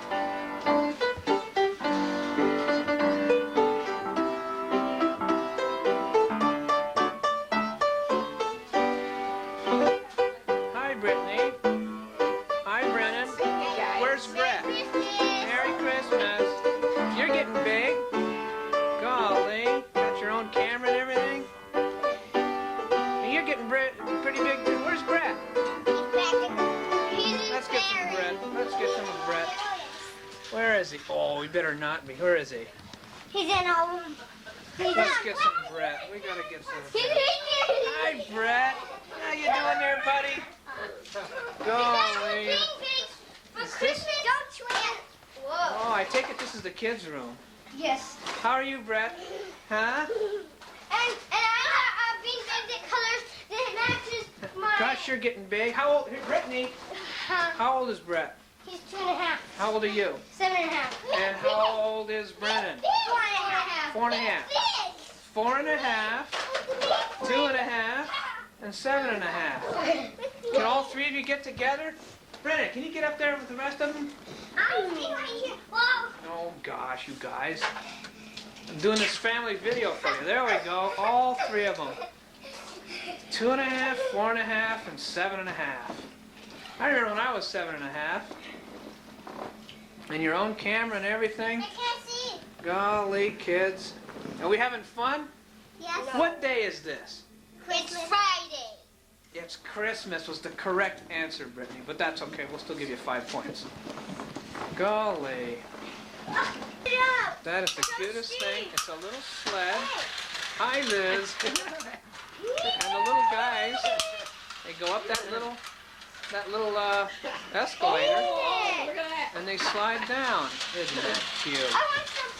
Pretty big too. Where's Brett? Let's get some Brett. Let's get some of Brett. Where is he? Oh, we better not be. Where is he? He's in all of them. Let's get some Brett. We gotta get some Brett. Hi, Brett. How you doing there, buddy? Golly. Is this? Don't swim. Whoa. Oh, I take it this is the kids' room. Yes. How are you, Brett? Huh? And I have pink and colors that matches my... Gosh, you're getting big. How old? Here, Brittany. How old is Brett? He's 2.5. How old are you? 7.5. And how old is Brennan? 4.5. 4.5. 4.5, 2.5, and 7.5. Can all 3 of you get together? Brennan, can you get up there with the rest of them? I'm sitting right here. Whoa. Oh gosh, you guys. I'm doing this family video for you. There we go. All 3 of them. 2.5, 4.5, and 7.5. I remember when I was 7.5. And your own camera and everything. I can't see. Golly, kids. Are we having fun? Yes. What day is this? It's Friday. It's Christmas was the correct answer, Brittany, but that's okay. We'll still give you 5 points. Golly. That is the cutest thing. It's a little sled. Hi, Liz. And the little guys, they go up that little escalator, Look at that. and they slide down. Isn't that cute? I want some.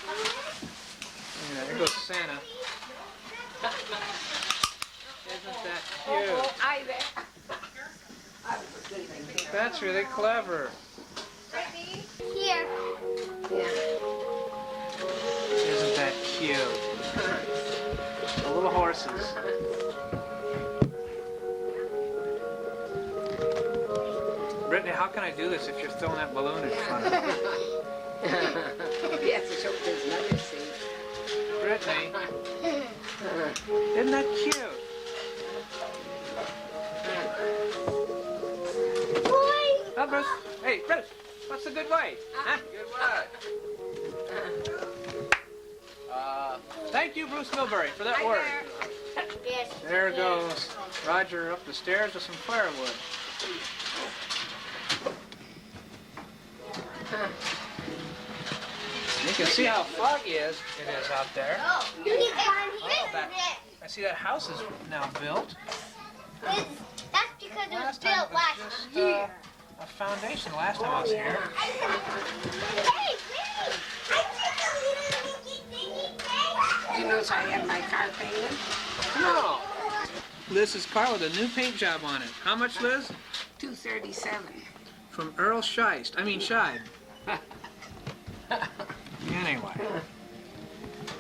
Yeah, there goes Santa. Isn't that cute? That's really clever. Here. Isn't that cute? The little horses. Brittany, how can I do this if you're throwing that balloon in front of me? Yes, it's up there's another seat. Brittany, isn't that cute? Oh, Bruce. Hey, Bruce, what's the good way? Huh? Thank you, Bruce Milbury, for that word. Yes. There goes Roger up the stairs with some firewood. You can see how foggy it is out there. Oh, you need to find Oh, that, I see that house is now built. That's because it was Last time built it last was just year. a foundation last time I was here. Hey, Billy! You notice I have my car painted? No. Liz's car with a new paint job on it. How much, Liz? $237. From Earl Scheist. I mean Scheid.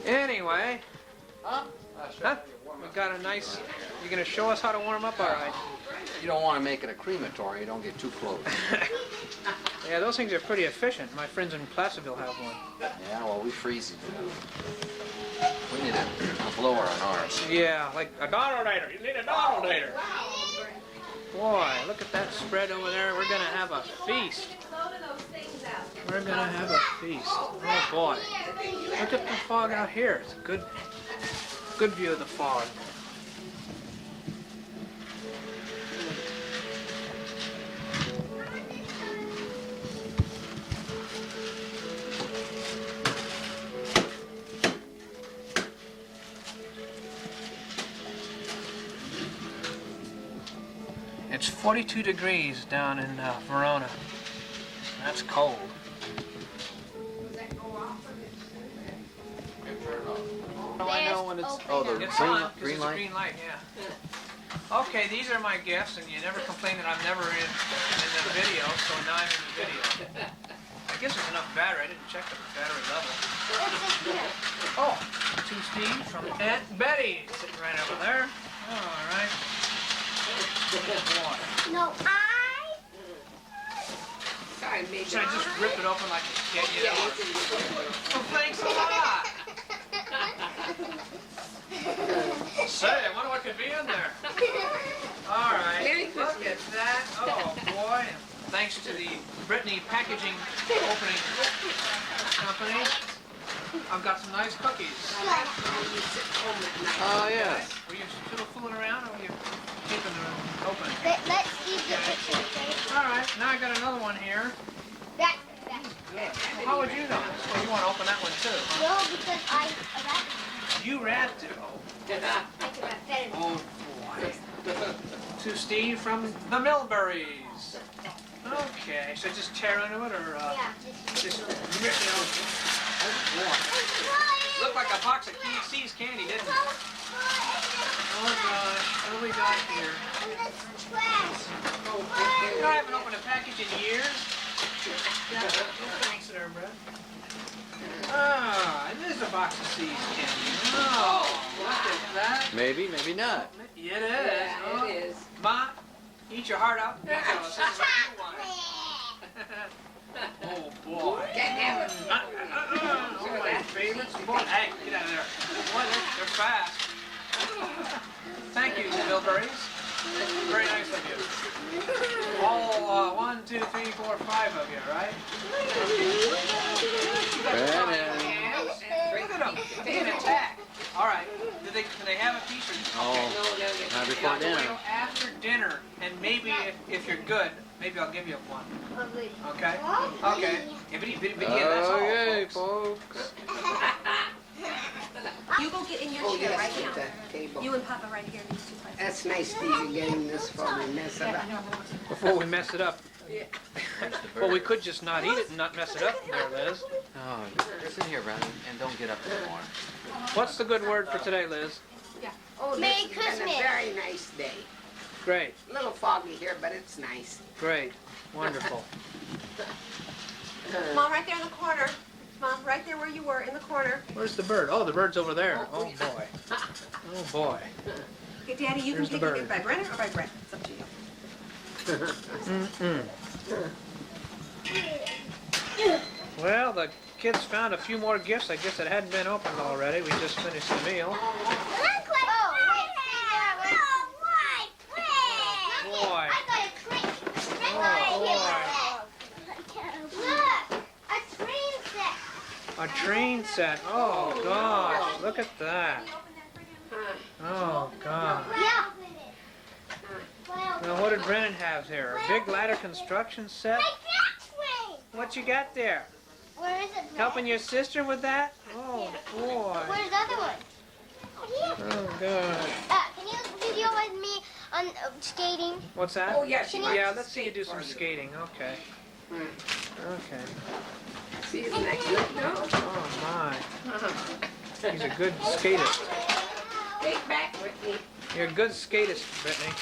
Anyway. Huh? We got a nice... You gonna show us how to warm up? All right. You don't want to make it a crematory. You don't get too close. Yeah, those things are pretty efficient. My friends in Placerville have one. Yeah, well, we freeze it. We need a blower on ours. Yeah, like a donator. You need a donator. Boy, look at that spread over there. We're gonna have a feast. We're gonna have a feast. Oh boy. Look at the fog out here. It's a good view of the fog. It's 42 degrees down in Verona. That's cold. How do I know when it's... Oh, the It's on, 'cause green it's a light? green light, yeah. Okay, these are my gifts, and you never complain that I'm never in the video, so now I'm in the video. I guess there's enough battery. I didn't check the battery level. Oh, to Steve from Aunt Betty, sitting right over there. All right. Boy. No, Sorry, maybe. Should I just rip it open like a kid, you know? Yeah, you can do it. Well, thanks a lot. Say, I wonder what could be in there. All right, Merry look at that. Oh, boy. Thanks to the Brittany Packaging Opening Company, I've got some nice cookies. Oh, yeah. Were you still fooling around, or were you keeping them open? Let's see the picture, okay? All right, now I got another one here. Back. Good. Well, how would you know? Well, you want to open that one, too. No, because I wrapped You wrapped it. Oh, oh boy. To Steve from the Milburys. Okay, so just tear into it, or Yeah, just rip it out? Oh boy. Looked like a box of C's candy, didn't it? Oh gosh, what do we got here? Trash. You know, I haven't opened a package in years. Yeah, thanks there, Brett. Ah, it is a box of C's candy. Oh, look at that. Maybe, maybe not. It is. Yeah, Oh. it is. Ma, eat your heart out. This is what you want. Oh boy. Can't have it. Oh, my favorites. Boy, hey, get out of there. Boy, they're fast. Thank you, Milburys. Very nice of you. All 1, 2, 3, 4, 5 of you, right? Look at them. They can attack. All right. Do they have a piece or? Oh, not before I'll dinner. wait after dinner, and maybe if you're good, maybe I'll give you one. Okay? Okay. Yeah, that's all, Okay, folks. folks. You go get in your Oh, chair yes, right get now. that table. You and Papa right here, these two places. That's nice, Stevie, getting this before we mess it up. Before we mess it up. Yeah. Well, we could just not eat it and not mess it up there, Liz. Oh, sit here, Brandon, and don't get up anymore. What's the good word for today, Liz? Oh, Merry this has been Christmas. a very nice day. Great, A little foggy here, but it's nice. great, wonderful. Mom, right there in the corner. Mom, right there where you were, in the corner. Where's the bird? Oh, the bird's over there. Oh, boy. Oh, boy. Okay, Daddy, you Here's can the take bird. it by Brennan or by Brett. It's up to you. Well, the kids found a few more gifts. I guess it hadn't been opened already. We just finished the meal. Boy. I got a trick. Oh, Look, a train set. A train set. Oh, gosh. Look at that. Oh, God. Yeah. Now, what did Brennan have here? A big ladder construction set? My cat train. What you got there? Where is it? Brett? Helping your sister with that? Oh, boy. Where's the other one? Oh, God. Can you video with me on skating? What's that? Oh, yeah, she wants Yeah, to let's see you skate do for some you. skating. Okay. Okay. See you next week, no? Oh, my. He's a good skatist. Take back with me. You're a good skatist, Brittany.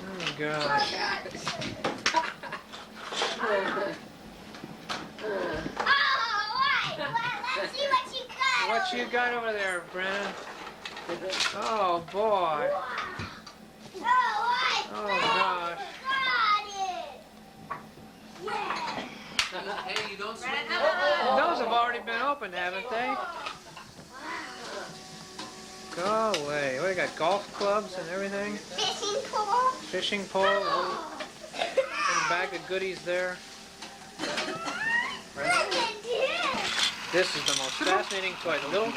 Oh, gosh. Let's see what you got. What you got over there, Brennan? Oh, boy. Oh, gosh. Hey, you don't swing Those have already been opened, haven't they? Go away. What, you got golf clubs and everything? Fishing pole. Fishing pole, little bag of goodies there. Look at this. This is the most fascinating toy. The little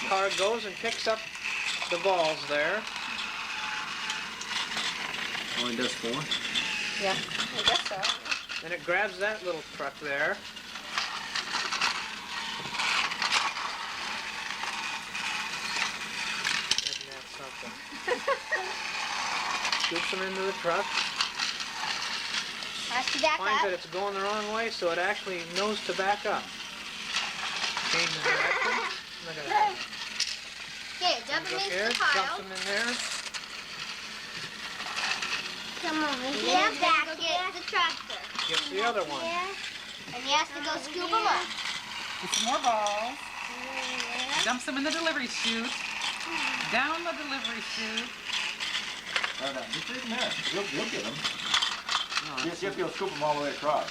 car goes and picks up the balls there. Only does 4? Yeah, I guess so. And it grabs that little truck there. Isn't that something? Scoops them into the truck. Has to back Finds up. that it's going the wrong way, so it actually knows to back up. Changes direction. Look at that. Okay, dump them Look into here, the dumps pile. them in there. Come over here. Back get the tractor. Gets the other one. Here. And he has to go scoop them up. Get some more balls. Dumps them in the delivery chute. Down the delivery chute. No, just leave them there. You'll get them. See if you'll scoop them all the way across.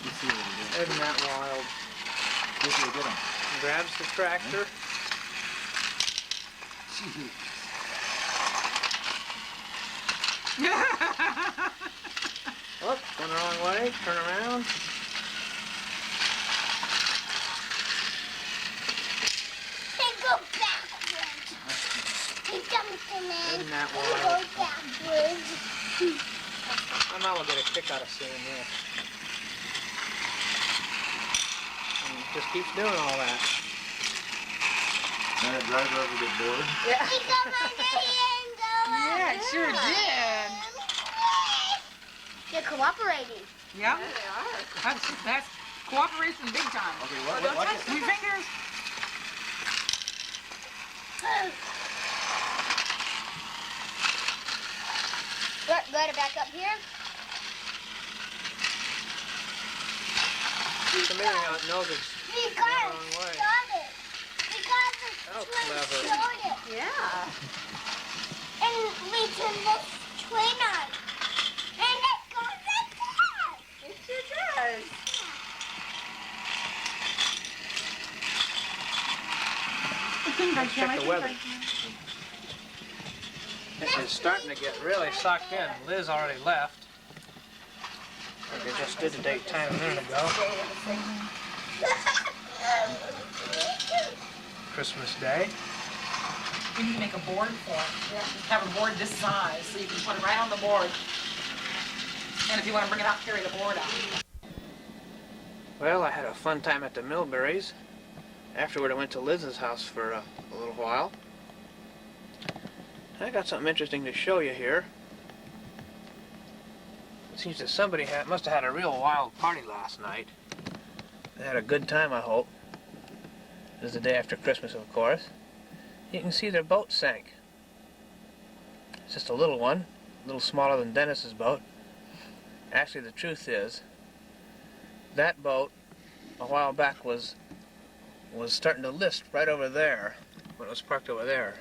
Isn't that wild? See if you'll get them. Grabs the tractor. Whoops, going the wrong way. Turn around. They go backwards. He dumps them in. Isn't that He wild? goes backwards. My mom will get a kick out of seeing this. And it just keeps doing all that. And that driver ever get bored? He come under here and go Yeah, it sure did. They're cooperating. Yep. That's cooperation big time. Okay, watch it. Three fingers. Got it back up here. It's amazing how it knows it's Because the wrong way. showed it. Because the How twin clever. showed it. Yeah. And we turned this twin on. And it goes like that. It sure does. Let's check the weather. It's starting to get really sucked in. Liz already left. I think they just did the date time a minute ago. Christmas Day. We need to make a board for it. Have a board this size so you can put it right on the board. And if you want to bring it out, carry the board out. Well, I had a fun time at the Milburys. Afterward, I went to Liz's house for a little while. I got something interesting to show you here. It seems that somebody must have had a real wild party last night. They had a good time, I hope. It was the day after Christmas, of course. You can see their boat sank. It's just a little one, a little smaller than Dennis's boat. Actually, the truth is, that boat a while back was starting to list right over there when it was parked over there.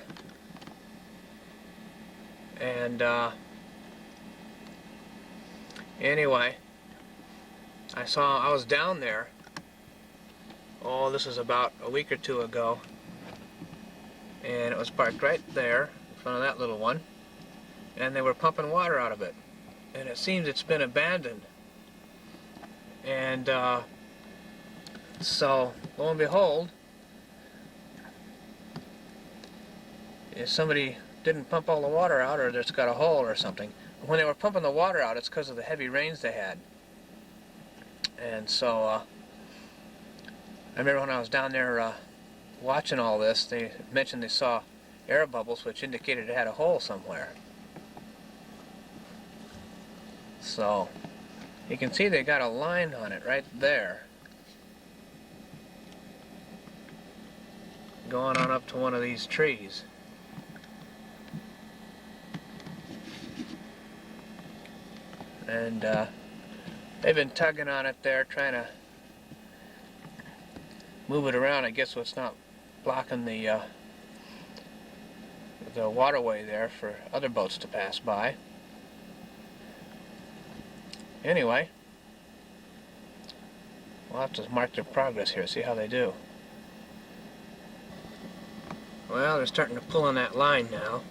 And anyway, I was down there. Oh, this was about a week or two ago, and it was parked right there in front of that little one, and they were pumping water out of it, and it seems it's been abandoned. And so lo and behold, if somebody didn't pump all the water out, or it's got a hole or something. When they were pumping the water out, it's because of the heavy rains they had. And so I remember when I was down there watching all this, they mentioned they saw air bubbles, which indicated it had a hole somewhere. So you can see they got a line on it right there, going on up to one of these trees. And they've been tugging on it there, trying to move it around, I guess, so it's not blocking the waterway there for other boats to pass by. Anyway, we'll have to mark their progress here, see how they do. Well, they're starting to pull on that line now.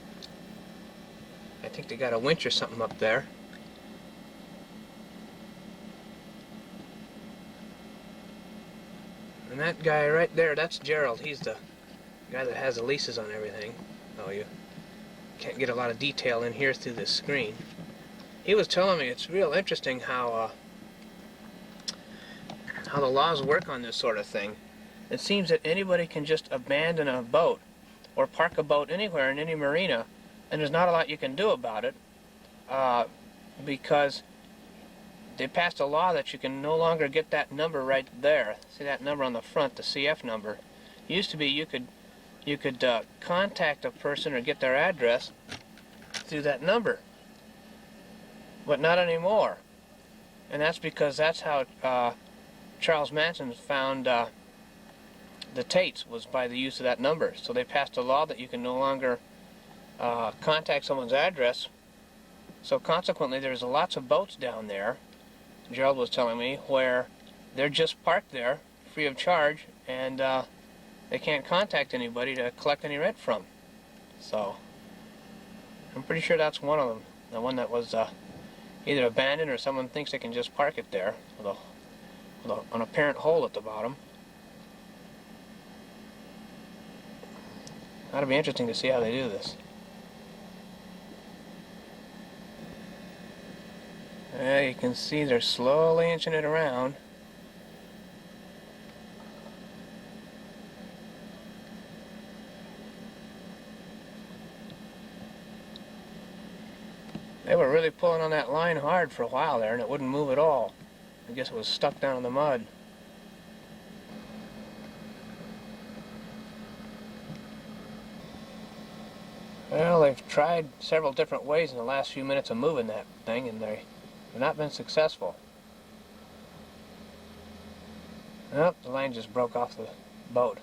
I think they got a winch or something up there. And that guy right there, that's Gerald. He's the guy that has the leases on everything. Oh, you can't get a lot of detail in here through this screen. He was telling me it's real interesting how the laws work on this sort of thing. It seems that anybody can just abandon a boat or park a boat anywhere in any marina, and there's not a lot you can do about it because they passed a law that you can no longer get that number right there. See that number on the front, the CF number? It used to be you could contact a person or get their address through that number, but not anymore. And that's because that's how Charles Manson found the Tates, was by the use of that number. So they passed a law that you can no longer contact someone's address. So consequently, there's lots of boats down there, Gerald was telling me, where they're just parked there free of charge, and they can't contact anybody to collect any rent from. So I'm pretty sure that's one of them, the one that was either abandoned or someone thinks they can just park it there with an apparent hole at the bottom. That'll be interesting to see how they do this. You can see they're slowly inching it around. They were really pulling on that line hard for a while there, and it wouldn't move at all. I guess it was stuck down in the mud. Well, they've tried several different ways in the last few minutes of moving that thing, and they've not been successful. Nope, the line just broke off the boat.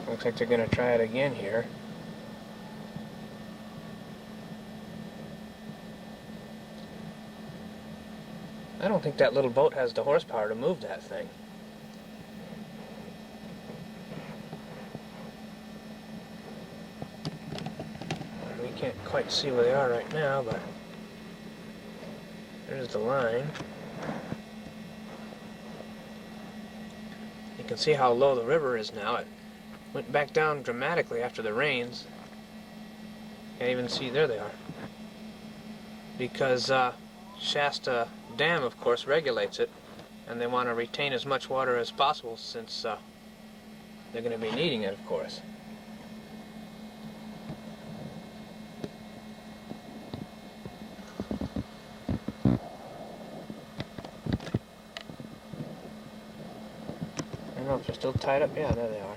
Looks like they're going to try it again here. I don't think that little boat has the horsepower to move that thing. We can't quite see where they are right now, but there's the line. You can see how low the river is now. It went back down dramatically after the rains. Can't even see, there they are. Because Shasta Dam, of course, regulates it, and they want to retain as much water as possible since they're going to be needing it, of course. They're still tied up? Yeah, there they are.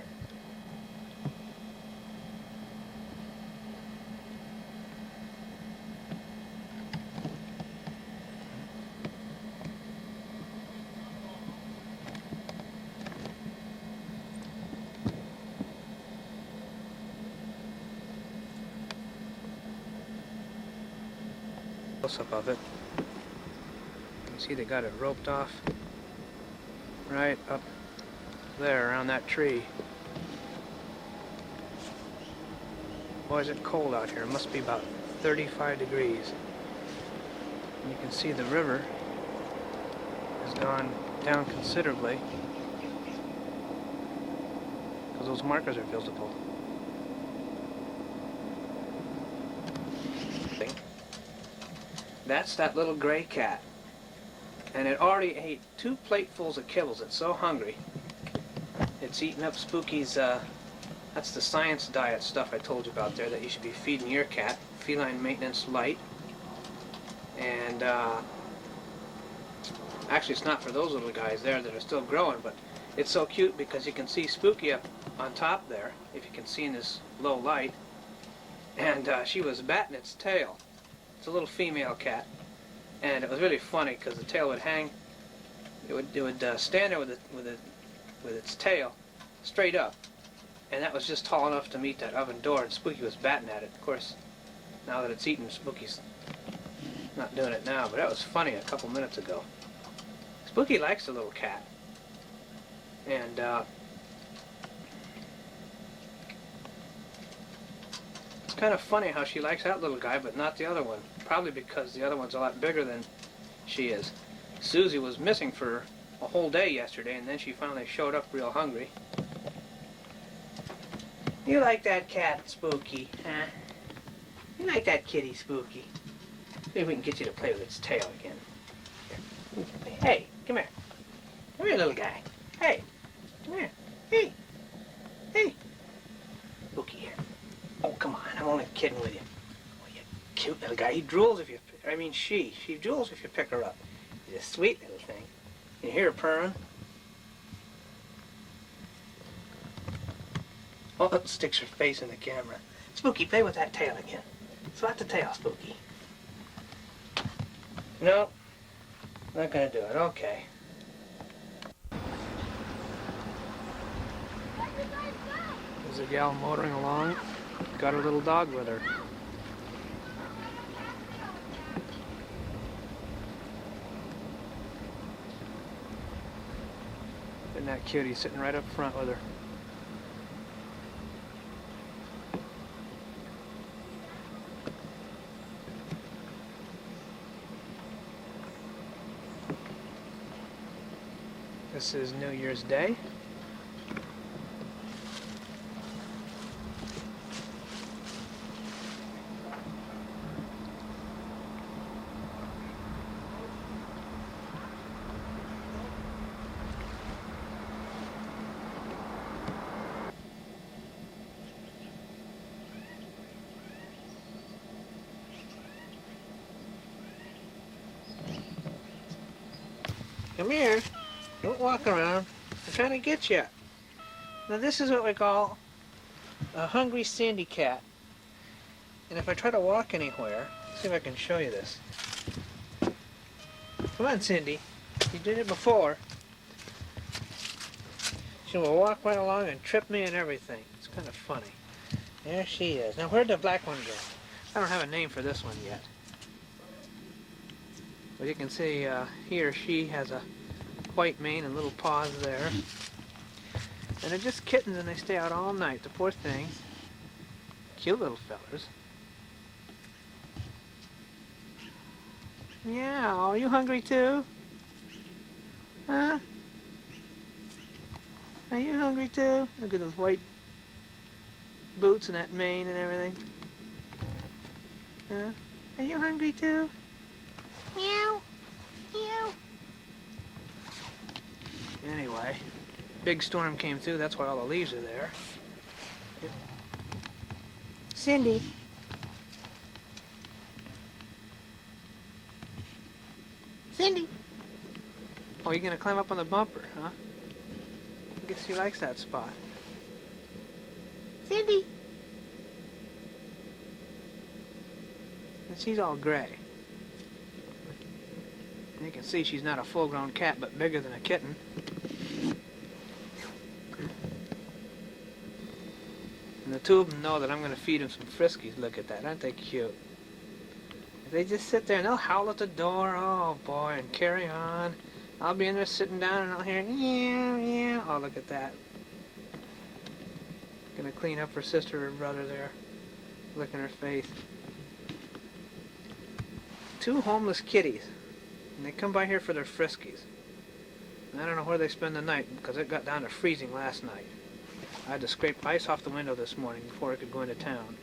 Close-up of it. You can see they got it roped off right up there around that tree. Boy, is it cold out here. It must be about 35 degrees. And you can see the river has gone down considerably because those markers are visible. That's that little gray cat. And it already ate 2 platefuls of kibbles. It's so hungry. It's eating up Spooky's, that's the science diet stuff I told you about there that you should be feeding your cat. Feline Maintenance Light. And actually it's not for those little guys there that are still growing, but it's so cute because you can see Spooky up on top there, if you can see in this low light. And she was batting its tail. It's a little female cat, and it was really funny because the tail would hang. It would stand there with its tail straight up, and that was just tall enough to meet that oven door. And Spooky was batting at it. Of course, now that it's eaten, Spooky's not doing it now. But that was funny a couple minutes ago. Spooky likes the little cat, and it's kind of funny how she likes that little guy, but not the other one. Probably because the other one's a lot bigger than she is. Susie was missing for a whole day yesterday, and then she finally showed up real hungry. You like that cat, Spooky, huh? You like that kitty, Spooky? See if we can get you to play with its tail again. Here. Hey, come here. Come here, little guy. Hey, come here. Hey, hey. Spooky here. Oh, come on, I'm only kidding with you. Oh, you cute little guy. He drools if you, she drools if you pick her up. She's a sweet little thing. You hear her purring? Oh, it sticks her face in the camera. Spooky, play with that tail again. Swat the tail, Spooky. No, not gonna do it. Okay. There's a gal motoring along. Got her little dog with her. Isn't that cute? He's sitting right up front with her. This is New Year's Day. Come here. Don't walk around. I'm trying to get you. Now this is what we call a hungry Cindy cat. And if I try to walk anywhere, let's see if I can show you this. Come on, Cindy. You did it before. She will walk right along and trip me and everything. It's kind of funny. There she is. Now where'd the black one go? I don't have a name for this one yet. But you can see he or she has a white mane and little paws there. And they're just kittens and they stay out all night, the poor things. Cute little fellers. Yeah, are you hungry too? Huh? Are you hungry too? Look at those white boots and that mane and everything. Huh? Are you hungry too? Meow. Meow. Anyway, big storm came through. That's why all the leaves are there. Cindy. Cindy. Oh, you're going to climb up on the bumper, huh? guess she likes that spot. Cindy. And she's all gray. And you can see she's not a full-grown cat, but bigger than a kitten. And the two of them know that I'm going to feed them some Friskies. Look at that. Aren't they cute? They just sit there and they'll howl at the door. Oh, boy, and carry on. I'll be in there sitting down and I'll hear, yeah, yeah. Oh, look at that. Gonna clean up her sister or brother there. Licking her face. Two homeless kitties. And they come by here for their Friskies. And I don't know where they spend the night because it got down to freezing last night. I had to scrape ice off the window this morning before I could go into town.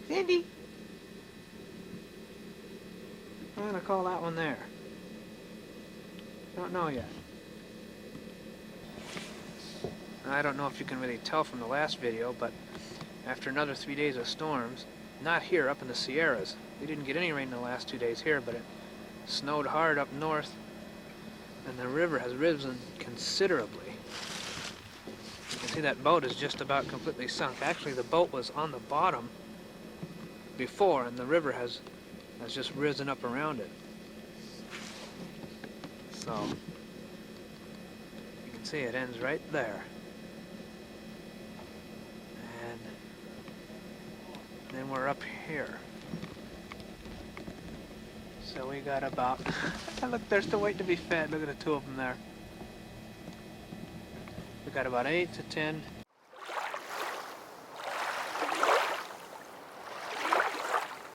Cindy. I'm gonna call that one there. Don't know yet. I don't know if you can really tell from the last video, but after another 3 days of storms, not here, up in the Sierras. We didn't get any rain in the last 2 days here, but it snowed hard up north, and the river has risen considerably. You can see that boat is just about completely sunk. Actually, the boat was on the bottom before, and the river has just risen up around it. So, you can see it ends right there. And then we're up here. So we got about, look, they're still waiting to be fed. Look at the two of them there. We got about 8 to 10